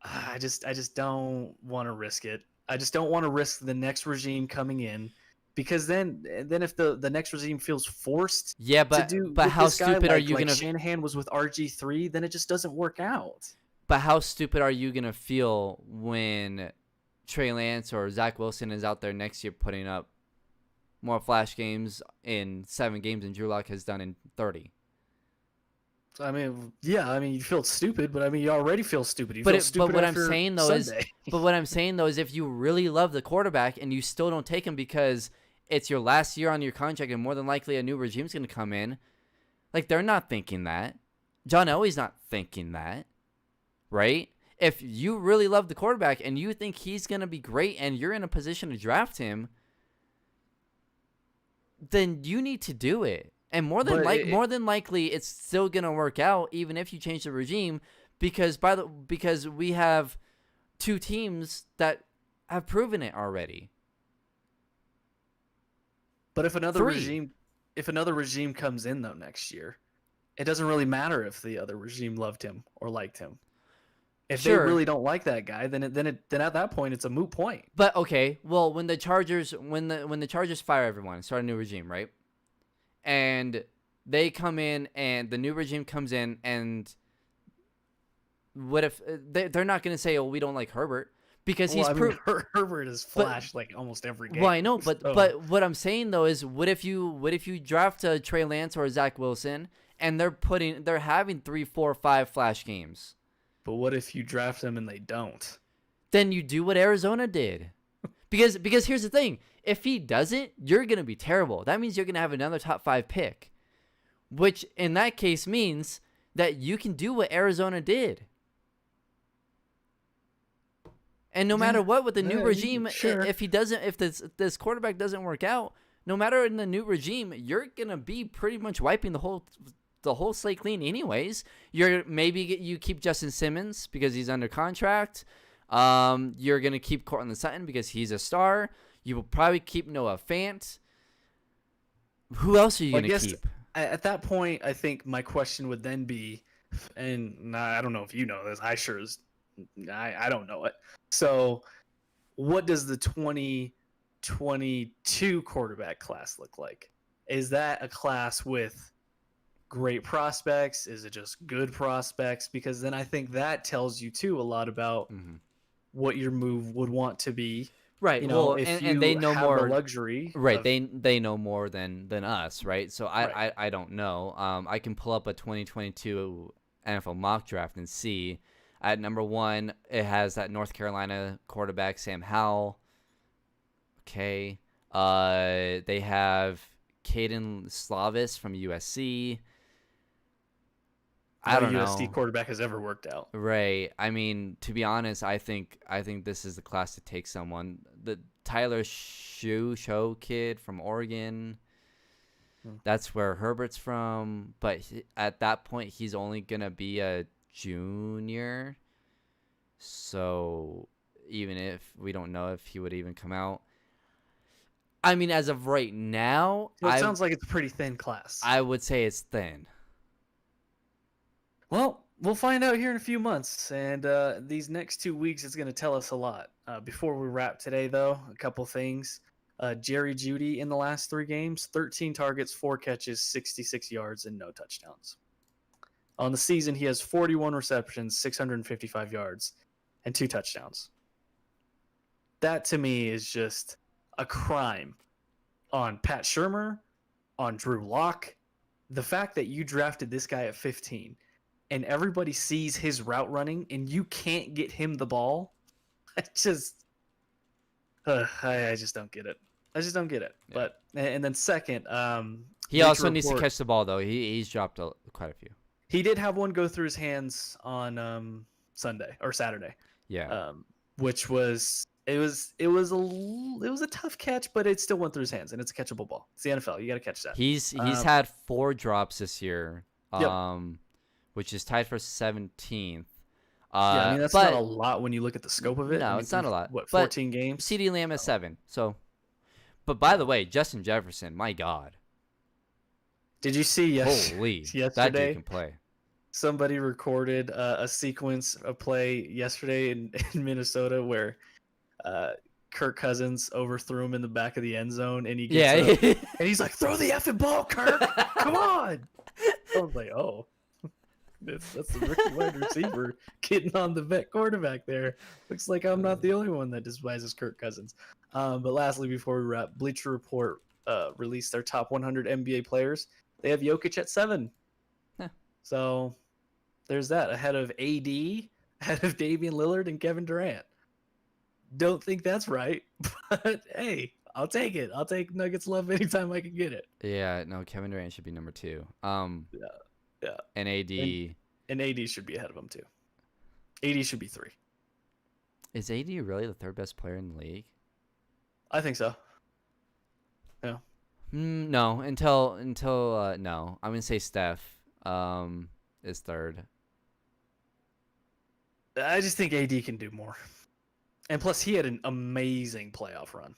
want to risk it. I just don't want to risk the next regime coming in. Because then if the next regime feels forced, but how stupid are you gonna? Shanahan was with RG3, then it just doesn't work out. But how stupid are you gonna feel when Trey Lance or Zach Wilson is out there next year putting up more flash games in 7 games than Drew Lock has done in 30? I mean, you feel stupid, but I mean, you already feel stupid. But what I'm saying though is, if you really love the quarterback and you still don't take him because it's your last year on your contract and more than likely a new regime's going to come in, like, they're not thinking that. John Elway's not thinking that, right? If you really love the quarterback and you think he's going to be great and you're in a position to draft him, then you need to do it. And But more than likely, it's still gonna work out even if you change the regime, because because we have two teams that have proven it already. but if Three. if another regime comes in though next year, it doesn't really matter if the other regime loved him or liked him. If they Sure. really don't like that guy, then at that point it's a moot point. But okay, well, when the Chargers fire everyone, start a new regime, right? And they come in, and the new regime comes in, and what if they're not going to say, "Oh, we don't like Herbert," because Well, he's I mean, proved. Herbert has flashed like almost every game. Well, I know, but So, what I'm saying though is, what if you draft a Trey Lance or a Zach Wilson, and they're having 3, 4, 5 flash games? but what if you draft them and they don't? Then you do what Arizona did. Because here's the thing. If he doesn't, you're going to be terrible. That means you're going to have another top 5 pick, which in that case means that you can do what Arizona did. And no matter what, with the new regime, sure. if this quarterback doesn't work out, no matter in the new regime, you're going to be pretty much wiping the whole slate clean anyways. You keep Justin Simmons because he's under contract. You're going to keep Cortland Sutton because he's a star. You will probably keep Noah Fant. Who else are you going to keep? At that point, I think my question would then be, and I don't know if you know this, I don't know it. So, what does the 2022 quarterback class look like? Is that a class with great prospects? Is it just good prospects? Because then I think that tells you too a lot about what your move would want to be. Right. You know, well, if and they know have more the luxury. Right. Of, They know more than us. Right. So Right. I don't know. I can pull up a 2022 NFL mock draft and see. At number 1, it has that North Carolina quarterback Sam Howell. Okay. They have Caden Slavis from USC. I don't know. USC quarterback has ever worked out. Right. I mean, to be honest, I think this is the class to take someone. The Tyler Show kid from Oregon. That's where Herbert's from. But at that point, he's only going to be a junior. So even if we don't know if he would even come out. I mean, as of right now, So it sounds like it's a pretty thin class. I would say it's thin. Well, we'll find out here in a few months, and these next 2 weeks is going to tell us a lot. Before we wrap today, though, a couple things. Jerry Jeudy in the last 3 games, 13 targets, 4 catches, 66 yards, and no touchdowns. On the season, he has 41 receptions, 655 yards, and 2 touchdowns. That, to me, is just a crime on Pat Shurmur, on Drew Lock. The fact that you drafted this guy at 15 and everybody sees his route running and you can't get him the ball, I just don't get it. I just don't get it. Yeah. But and then second, he also needs to catch the ball though. He's dropped quite a few. He did have one go through his hands on Sunday or Saturday. Yeah. Which was it was a tough catch, but it still went through his hands, and it's a catchable ball. It's the NFL. You got to catch that. He's had 4 drops this year. Yep. Which is tied for 17th. I mean, that's not a lot when you look at the scope of it. No, I mean, it's not a lot. What, 14 games? CeeDee Lamb has 7. So, but by the way, Justin Jefferson, my God. Did you see yesterday? That dude can play. Somebody recorded a sequence of play yesterday in Minnesota where Kirk Cousins overthrew him in the back of the end zone, and he gets up, and he's like, "Throw the effing ball, Kirk! Come on!" I was like, "Oh." That's the rookie wide receiver getting on the vet quarterback there. Looks like I'm not the only one that despises Kirk Cousins. But lastly, before we wrap, Bleacher Report released their top 100 NBA players. They have Jokic at 7. Huh. So there's that, ahead of AD, ahead of Damian Lillard and Kevin Durant. Don't think that's right, but hey, I'll take it. I'll take Nuggets love anytime I can get it. Yeah, no, Kevin Durant should be number 2. Yeah. And AD. And AD should be ahead of him too. AD should be 3. Is AD really the 3rd best player in the league? I think so. Yeah. No, until no. I'm gonna say Steph is third. I just think AD can do more. And plus, he had an amazing playoff run.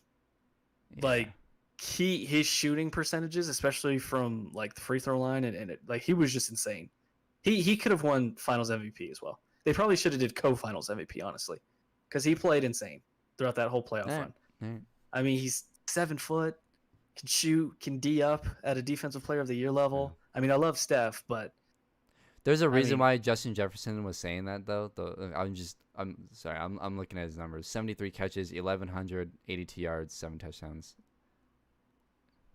Yeah. Like his shooting percentages, especially from like the free throw line, and like he was just insane. He could have won Finals MVP as well. They probably should have did co-Finals MVP, honestly, because he played insane throughout that whole playoff All run. right. I mean, he's 7 foot, can shoot, can D up at a Defensive Player of the Year level. I mean, I love Steph, but There's a reason mean, why Justin Jefferson was saying that though. I'm sorry. I'm looking at his numbers. 73 catches, 1,182 yards, 7 touchdowns.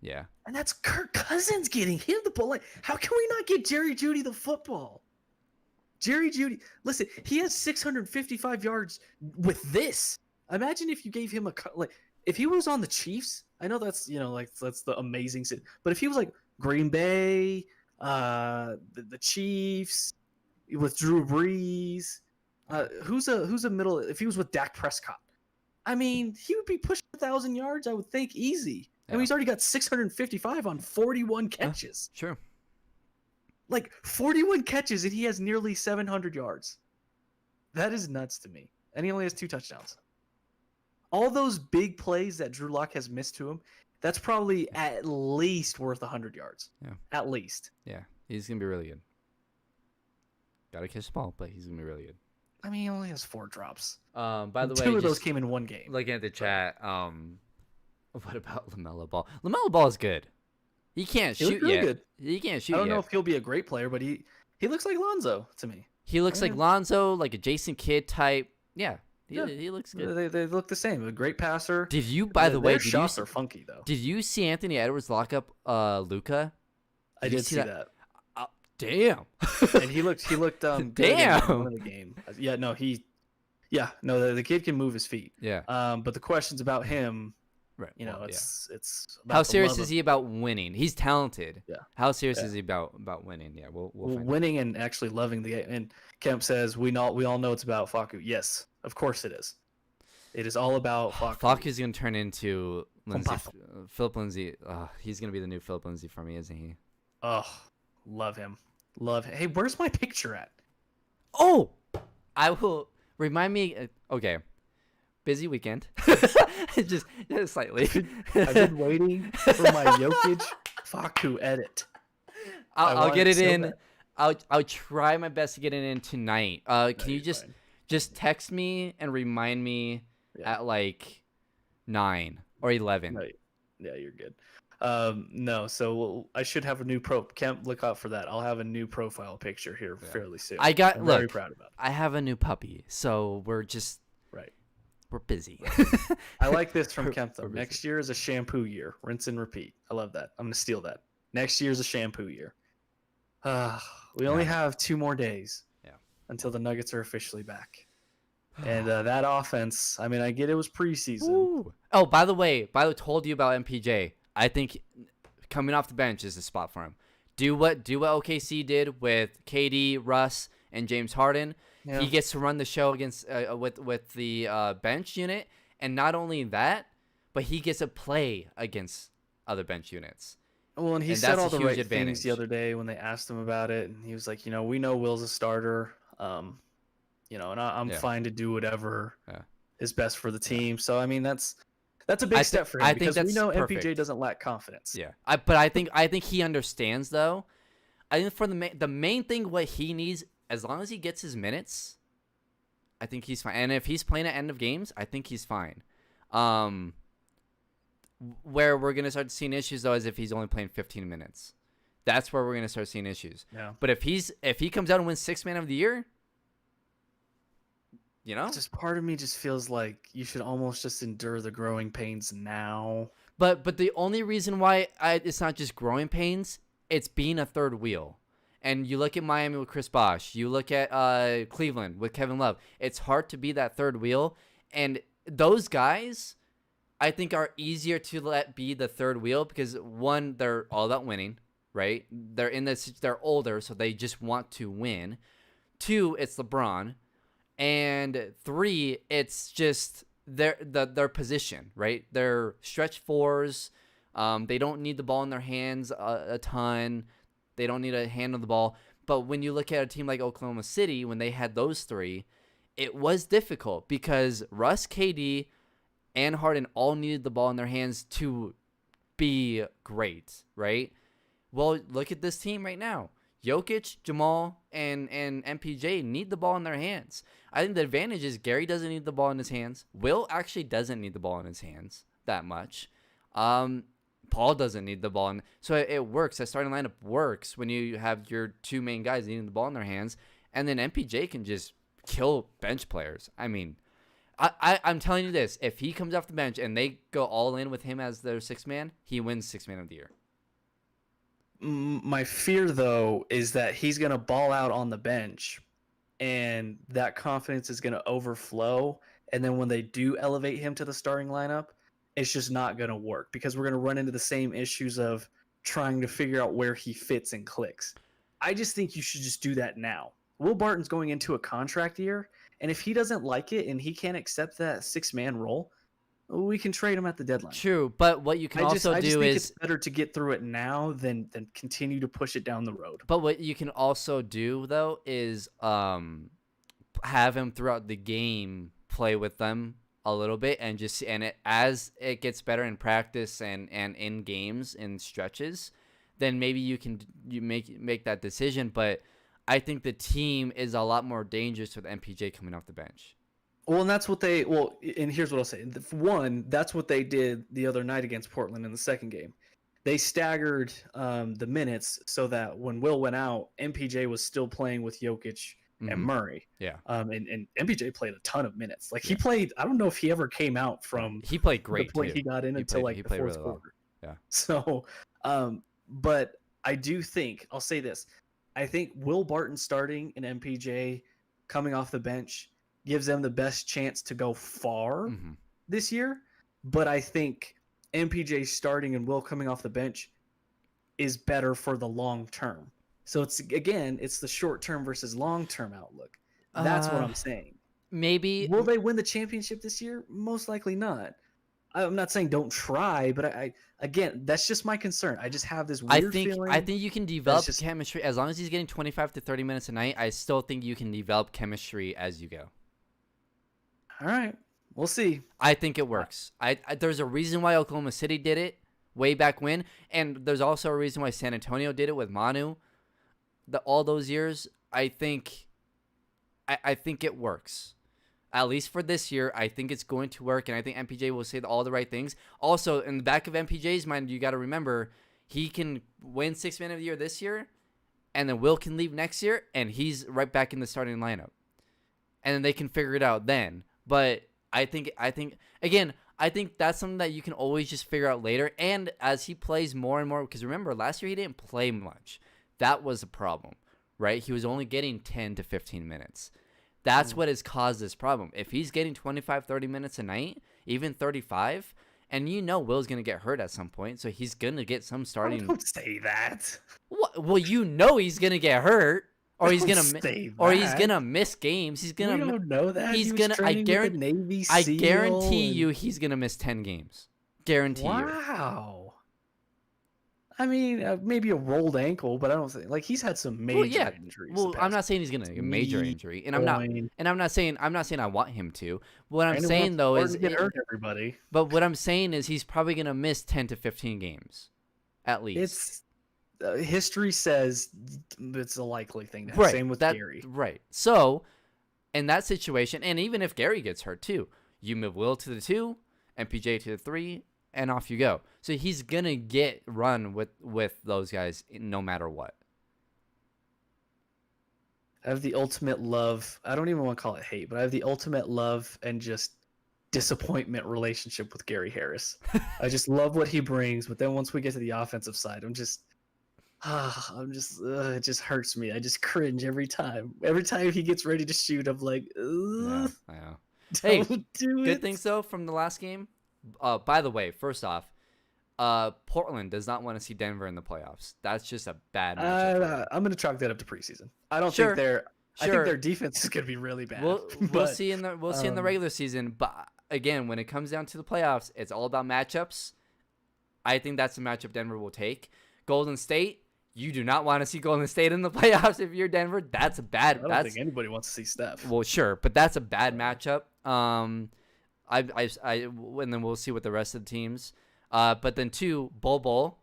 Yeah. and that's Kirk Cousins getting him the ball. Like, how can we not get Jerry Jeudy the football? Jerry Jeudy, listen, he has 655 yards with this. Imagine if you gave him if he was on the Chiefs. I know that's that's the amazing shit. But if he was like Green Bay, the Chiefs with Drew Brees, who's a middle? If he was with Dak Prescott, I mean, he would be pushing 1,000 yards. I would think easy. I mean, he's already got 655 on 41 catches. Sure. Like 41 catches, and he has nearly 700 yards. That is nuts to me. And he only has 2 touchdowns. All those big plays that Drew Lock has missed to him, that's probably at least worth 100 yards. Yeah. At least. Yeah. He's going to be really good. Got to catch the ball, but he's going to be really good. I mean, he only has 4 drops. By the way, 2 of those came in one game. Looking at the chat, what about LaMelo Ball? LaMelo Ball is good. He can't shoot really yet. Good. He can't shoot I don't yet. know if he'll be a great player, but he looks like Lonzo to me. He looks like Lonzo, like a Jason Kidd type. Yeah. He looks good. They look the same. A great passer. Did you, by the way, their shots are funky though. Did you see Anthony Edwards lock up Luka? I did see that. Damn. And he looked good damn. in one of the game. Yeah, no, the kid can move his feet. Yeah. But the questions about him, right. It's about how serious is he about winning? He's talented. Yeah. How serious is he about winning? Yeah, we'll find winning and actually loving the game. And Kemp says we all know it's about Facu. Yes, of course it is. It is all about Facu. Facu's gonna turn into Philip Lindsay. He's gonna be the new Philip Lindsay for me, isn't he? Oh, love him. Hey, where's my picture at? Oh, I will remind me. Okay, busy weekend. just slightly. I've been waiting for my Jokic Facu edit. I'll get it in. I'll try my best to get it in tonight. Can you just text me and remind me at like 9 or 11? Right. Yeah, you're good. No, so I should have a new Kemp, look out for that. I'll have a new profile picture here fairly soon. I'm very proud about it. I have a new puppy, so we're busy. I like this from Kemp though. Next year is a shampoo year. Rinse and repeat. I love that. I'm gonna steal that. Next year is a shampoo year. We only have 2 more days. Until the Nuggets are officially back. And that offense, I mean, I get it was preseason. Ooh. Oh, by the way, told you about MPJ. I think coming off the bench is the spot for him. Do what OKC did with KD, Russ, and James Harden. Yeah. He gets to run the show against with the bench unit, and not only that, but he gets to play against other bench units. Well, and he said all the right things the other day when they asked him about it, and he was like, we know Will's a starter, and I'm fine to do whatever is best for the team. So I mean, that's a big step for him because we know perfect. MPJ doesn't lack confidence. Yeah, but I think he understands though. I think for the main thing, what he needs, as long as he gets his minutes, I think he's fine. And if he's playing at end of games, I think he's fine. Where we're gonna start seeing issues though is if he's only playing 15 minutes. That's where we're gonna start seeing issues. Yeah. But if he comes out and wins 6th man of the year, just part of me just feels like you should almost just endure the growing pains now. But the only reason why it's not just growing pains, it's being a third wheel. And you look at Miami with Chris Bosh, you look at Cleveland with Kevin Love. It's hard to be that third wheel, and those guys, I think, are easier to let be the third wheel because 1, they're all about winning, right? They're older, so they just want to win. 2, it's LeBron. And 3, it's just their position, right? They're stretch 4s, They don't need the ball in their hands a ton. They don't need to handle the ball. But when you look at a team like Oklahoma City, when they had those three, it was difficult because Russ, KD, and Harden all needed the ball in their hands to be great, right? Well, look at this team right now. Jokic, Jamal, and MPJ need the ball in their hands. I think the advantage is Gary doesn't need the ball in his hands. Will actually doesn't need the ball in his hands that much. Paul doesn't need the ball. So it works. That starting lineup works when you have your two main guys needing the ball in their hands. And then MPJ can just kill bench players. I mean, I'm telling you this. If he comes off the bench and they go all in with him as their sixth man, he wins sixth man of the year. My fear, though, is that he's going to ball out on the bench and that confidence is going to overflow. And then when they do elevate him to the starting lineup, it's just not going to work because we're going to run into the same issues of trying to figure out where he fits and clicks. I just think you should just do that now. Will Barton's going into a contract year, and if he doesn't like it and he can't accept that six-man role, we can trade him at the deadline. True, but what you can I just do think is it's better to get through it now than continue to push it down the road. But what you can also do though is have him throughout the game play with them a little bit and just as it gets better in practice and in games and stretches, then maybe you make that decision. But I think the team is a lot more dangerous with MPJ coming off the bench. Well, and that's what and here's what I'll say. One, that's what they did the other night against Portland in the second game. They staggered the minutes so that when Will went out, MPJ was still playing with Jokic and Murray. Yeah. And MPJ played a ton of minutes. Like he played, I don't know if he ever came out from he played great the point too. he got in until the fourth really quarter. Well. Yeah. So, but I do think, I'll say this. I think Will Barton starting and MPJ coming off the bench gives them the best chance to go far this year. But I think MPJ starting and Will coming off the bench is better for the long term. So it's the short term versus long term outlook. That's what I'm saying. Maybe will they win the championship this year? Most likely not. I'm not saying don't try, but I that's just my concern. I just have this weird feeling. I think you can develop chemistry as long as he's getting 25 to 30 minutes a night. I still think you can develop chemistry as you go. All right, we'll see. I think it works. There's a reason why Oklahoma City did it way back when, and there's also a reason why San Antonio did it with Manu. All those years, I think it works. At least for this year, I think it's going to work, and I think MPJ will say all the right things. Also, in the back of MPJ's mind, you got to remember he can win sixth man of the year this year, and then Will can leave next year, and he's right back in the starting lineup, and then they can figure it out then. But I think that's something that you can always just figure out later. And as he plays more and more, because remember, last year he didn't play much. That was a problem, right? He was only getting 10 to 15 minutes. That's what has caused this problem. If he's getting 25, 30 minutes a night, even 35, and Will's going to get hurt at some point, so he's going to get some starting. Don't say that. Well, he's going to get hurt. Or he's gonna miss games. We don't know that. I guarantee you, he's gonna miss 10 games. Guarantee you. Wow. I mean, maybe a rolled ankle, but I don't think he's had some major injuries. Well, I'm not saying he's gonna get a major injury, and I'm not saying I want him to. What I'm saying though is get hurt everybody. But what I'm saying is he's probably gonna miss 10 to 15 games, at least. History says it's a likely thing. Right. Same with Gary. Right. So, in that situation, and even if Gary gets hurt too, you move Will to the 2, MPJ to the 3, and off you go. So he's gonna get run with those guys no matter what. I have the ultimate love. I don't even want to call it hate, but I have the ultimate love and just disappointment relationship with Gary Harris. I just love what he brings, but then once we get to the offensive side, it just hurts me. I just cringe every time. Every time he gets ready to shoot, I'm like, yeah, I know. Don't do it. Good things though from the last game. By the way, first off, Portland does not want to see Denver in the playoffs. That's just a bad matchup. I'm gonna chalk that up to preseason. I don't think I think their defense is gonna be really bad. We'll see in the regular season. But again, when it comes down to the playoffs, it's all about matchups. I think that's a matchup Denver will take. Golden State, you do not want to see Golden State in the playoffs if you're Denver. That's a bad. I don't think anybody wants to see Steph. Well, sure, but that's a bad matchup. And then we'll see what the rest of the teams. But then Bol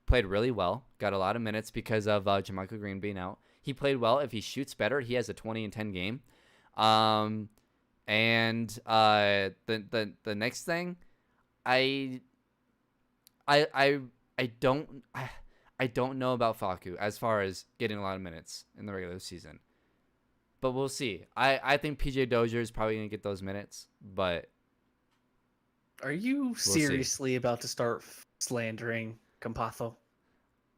played really well, got a lot of minutes because of JaMychal Green being out. He played well. If he shoots better, he has a 20-10 game. And the next thing, I don't know about Facu as far as getting a lot of minutes in the regular season. But we'll see. I think PJ Dozier is probably going to get those minutes, but are you seriously about to start slandering Campazzo?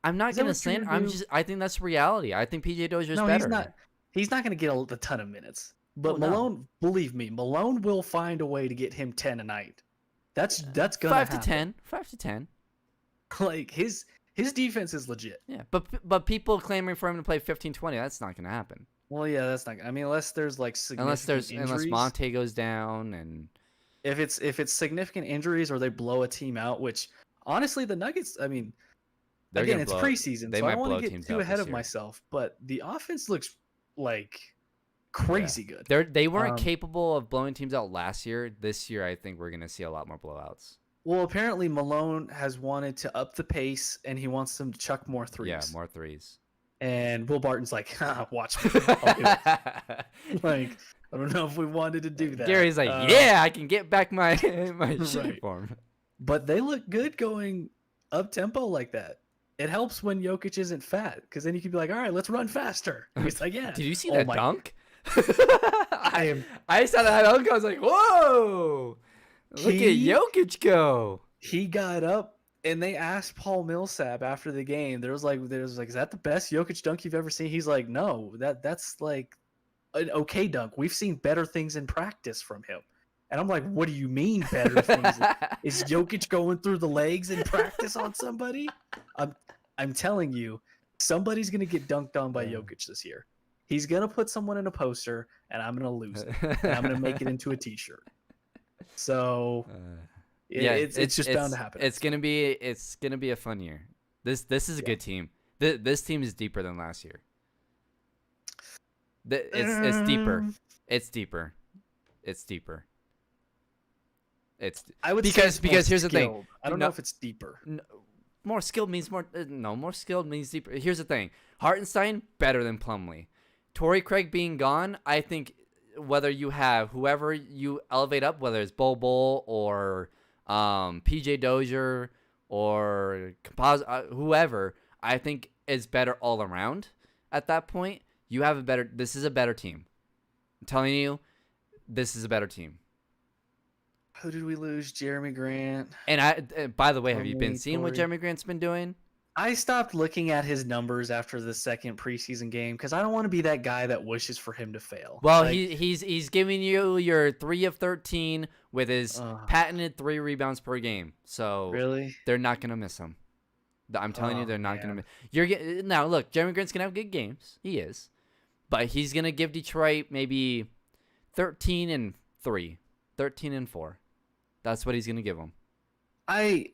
I'm not going to slander. I think that's reality. I think PJ Dozier is better. He's not going to get a ton of minutes. But Malone, believe me, Malone will find a way to get him 10 a night. That's going to happen. 5 to 10. Like his defense is legit. Yeah, but people clamoring for him to play 15-20, that's not going to happen. Well, yeah, that's not. I mean, unless there's like injuries. Unless Monte goes down, and if it's significant injuries or they blow a team out, which honestly the Nuggets, I mean, again, it's preseason, so I don't want to get too ahead of myself. But the offense looks like crazy good. They weren't capable of blowing teams out last year. This year, I think we're going to see a lot more blowouts. Well, apparently Malone has wanted to up the pace, and he wants them to chuck more threes. Yeah, more threes. And Will Barton's like, watch me. I'll do it. Like, I don't know if we wanted to do that. Gary's like, I can get back my shooting form. But they look good going up-tempo like that. It helps when Jokic isn't fat, because then you can be like, all right, let's run faster. And he's like, yeah. Did you see that dunk? I saw that dunk. I was like, whoa. Look at Jokic go. He got up, and they asked Paul Millsap after the game. There was like, is that the best Jokic dunk you've ever seen? He's like, no, that's like an okay dunk. We've seen better things in practice from him. And I'm like, what do you mean better things? Is Jokic going through the legs in practice on somebody? I'm telling you, somebody's gonna get dunked on by Jokic this year. He's gonna put someone in a poster, and I'm gonna lose it. And I'm gonna make it into a T-shirt. So it's just bound to happen. It's gonna be a fun year. This is a good team. This team is deeper than last year. It's deeper. It's deeper. It's deeper. I would because say it's here's the thing. I don't know if it's deeper. More skilled means more. No, more skilled means deeper. Here's the thing. Hartenstein better than Plumlee. Torrey Craig being gone, I think whether you have whoever you elevate up, whether it's Bol or PJ Dozier or whoever, I think is better all around. At that point, you have this is a better team. I'm telling you, this is a better team. Who did we lose? Jeremy Grant. And by the way, have you been seeing what Jeremy Grant's been doing? I stopped looking at his numbers after the second preseason game because I don't want to be that guy that wishes for him to fail. Well, he's giving you your 3 of 13 with his patented 3 rebounds per game. So really, they're not gonna miss him. I'm telling you, they're not gonna miss. Now look, Jeremy Grant's gonna have good games. He is, but he's gonna give Detroit maybe 13 and 3, 13 and 4. That's what he's gonna give them. I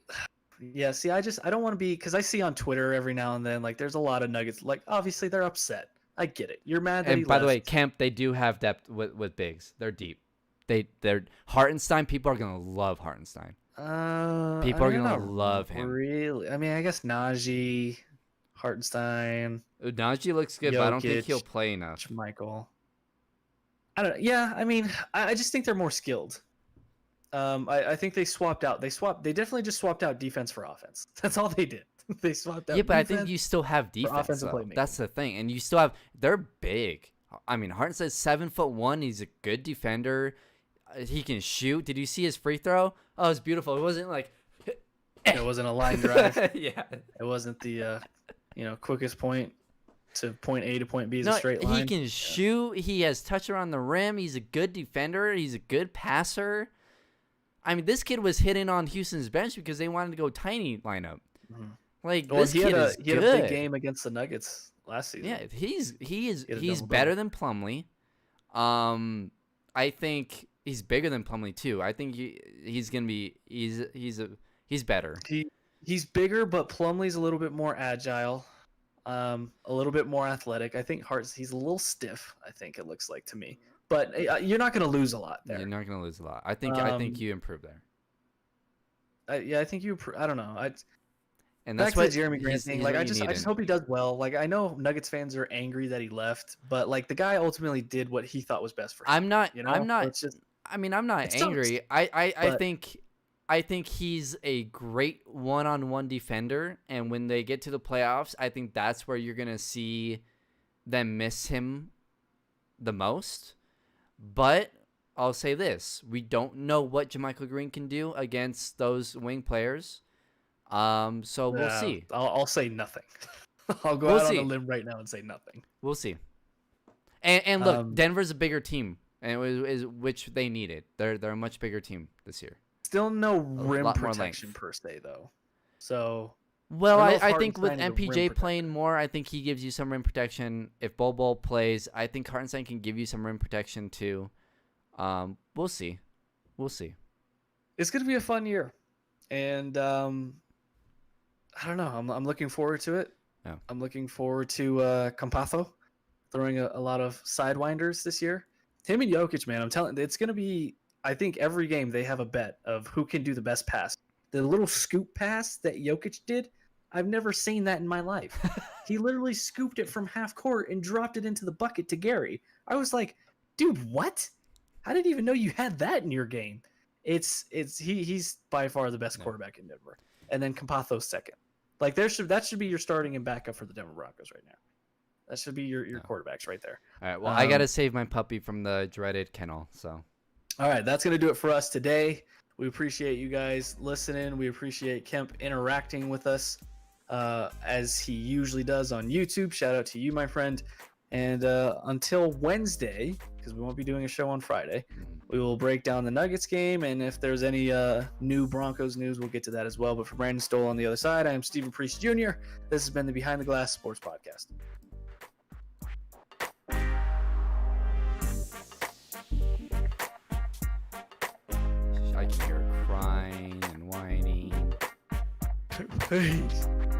don't want to be, because I see on Twitter every now and then, like, there's a lot of Nuggets. Like, obviously they're upset. I get it. You're mad that he left. And by the way, Kemp, they do have depth with bigs. They're deep. They're Hartenstein. People are gonna love Hartenstein. People are gonna love him. Really? I mean, I guess Najee, Hartenstein. Najee looks good, Jokic, but I don't think he'll play enough. Michael. I don't. Yeah, I mean, I just think they're more skilled. I think they swapped out. They definitely just swapped out defense for offense. That's all they did. They swapped out. Yeah, but I think you still have defense. That's the thing, and you still have. They're big. I mean, Hartenstein's 7'1". He's a good defender. He can shoot. Did you see his free throw? Oh, it's beautiful. It wasn't like. It wasn't a line drive. Yeah. It wasn't the quickest point to point A to point B is a straight line. He can shoot. He has touch around the rim. He's a good defender. He's a good passer. I mean, this kid was hitting on Houston's bench because they wanted to go tiny lineup. Mm-hmm. Like, this kid is good. He had a big game against the Nuggets last season. Yeah, he's better than Plumlee. I think he's bigger than Plumlee too. I think he's gonna be he's better. He's bigger, but Plumlee's a little bit more agile, a little bit more athletic. I think Hart's he's a little stiff. I think it looks like to me, but you're not going to lose a lot there. You're not gonna lose a lot. I think you improve there. I think you. I don't know. And Back that's to what the Jeremy Grant thing. Like, I just hope he does well. Like, I know Nuggets fans are angry that he left, but like the guy ultimately did what he thought was best for him. I'm not. You know, I'm not. It's just, I mean, I'm not it sucks, angry. I but think he's a great one-on-one defender, and when they get to the playoffs, I think that's where you're gonna see them miss him the most. But I'll say this: we don't know what JaMychal Green can do against those wing players. So we'll see. I'll say nothing. I'll go We'll out see. on a limb right now and say nothing. We'll see. And look, Denver's a bigger team, and it was which they needed. They're a much bigger team this year. Still no rim lot more protection length. per se, though. So Well, I don't know if I think with Hartenstein is a rim MPJ protector. playing more, I think he gives you some rim protection. If Bobo plays, I think Hartenstein can give you some rim protection too. We'll see. We'll see. It's gonna be a fun year, and I don't know. I'm looking forward to it. Yeah. I'm looking forward to Campazzo throwing a lot of sidewinders this year. Him and Jokic, man, I'm telling, it's gonna be. I think every game they have a bet of who can do the best pass. The little scoop pass that Jokic did, I've never seen that in my life. He literally scooped it from half court and dropped it into the bucket to Gary. I was like, dude, what? I didn't even know you had that in your game. He's by far the best quarterback in Denver, and then Campazzo's second. Like that should be your starting and backup for the Denver Broncos right now. That should be your quarterbacks right there. All right. Well, I gotta save my puppy from the dreaded kennel. So. All right, that's gonna do it for us today. We appreciate you guys listening. We appreciate Kemp interacting with us as he usually does on YouTube. Shout out to you, my friend. And until Wednesday, because we won't be doing a show on Friday, we will break down the Nuggets game. And if there's any new Broncos news, we'll get to that as well. But for Brandon Stoll on the other side, I am Stephen Priest Jr. This has been the Behind the Glass Sports Podcast. I can hear her crying and whining. Peace.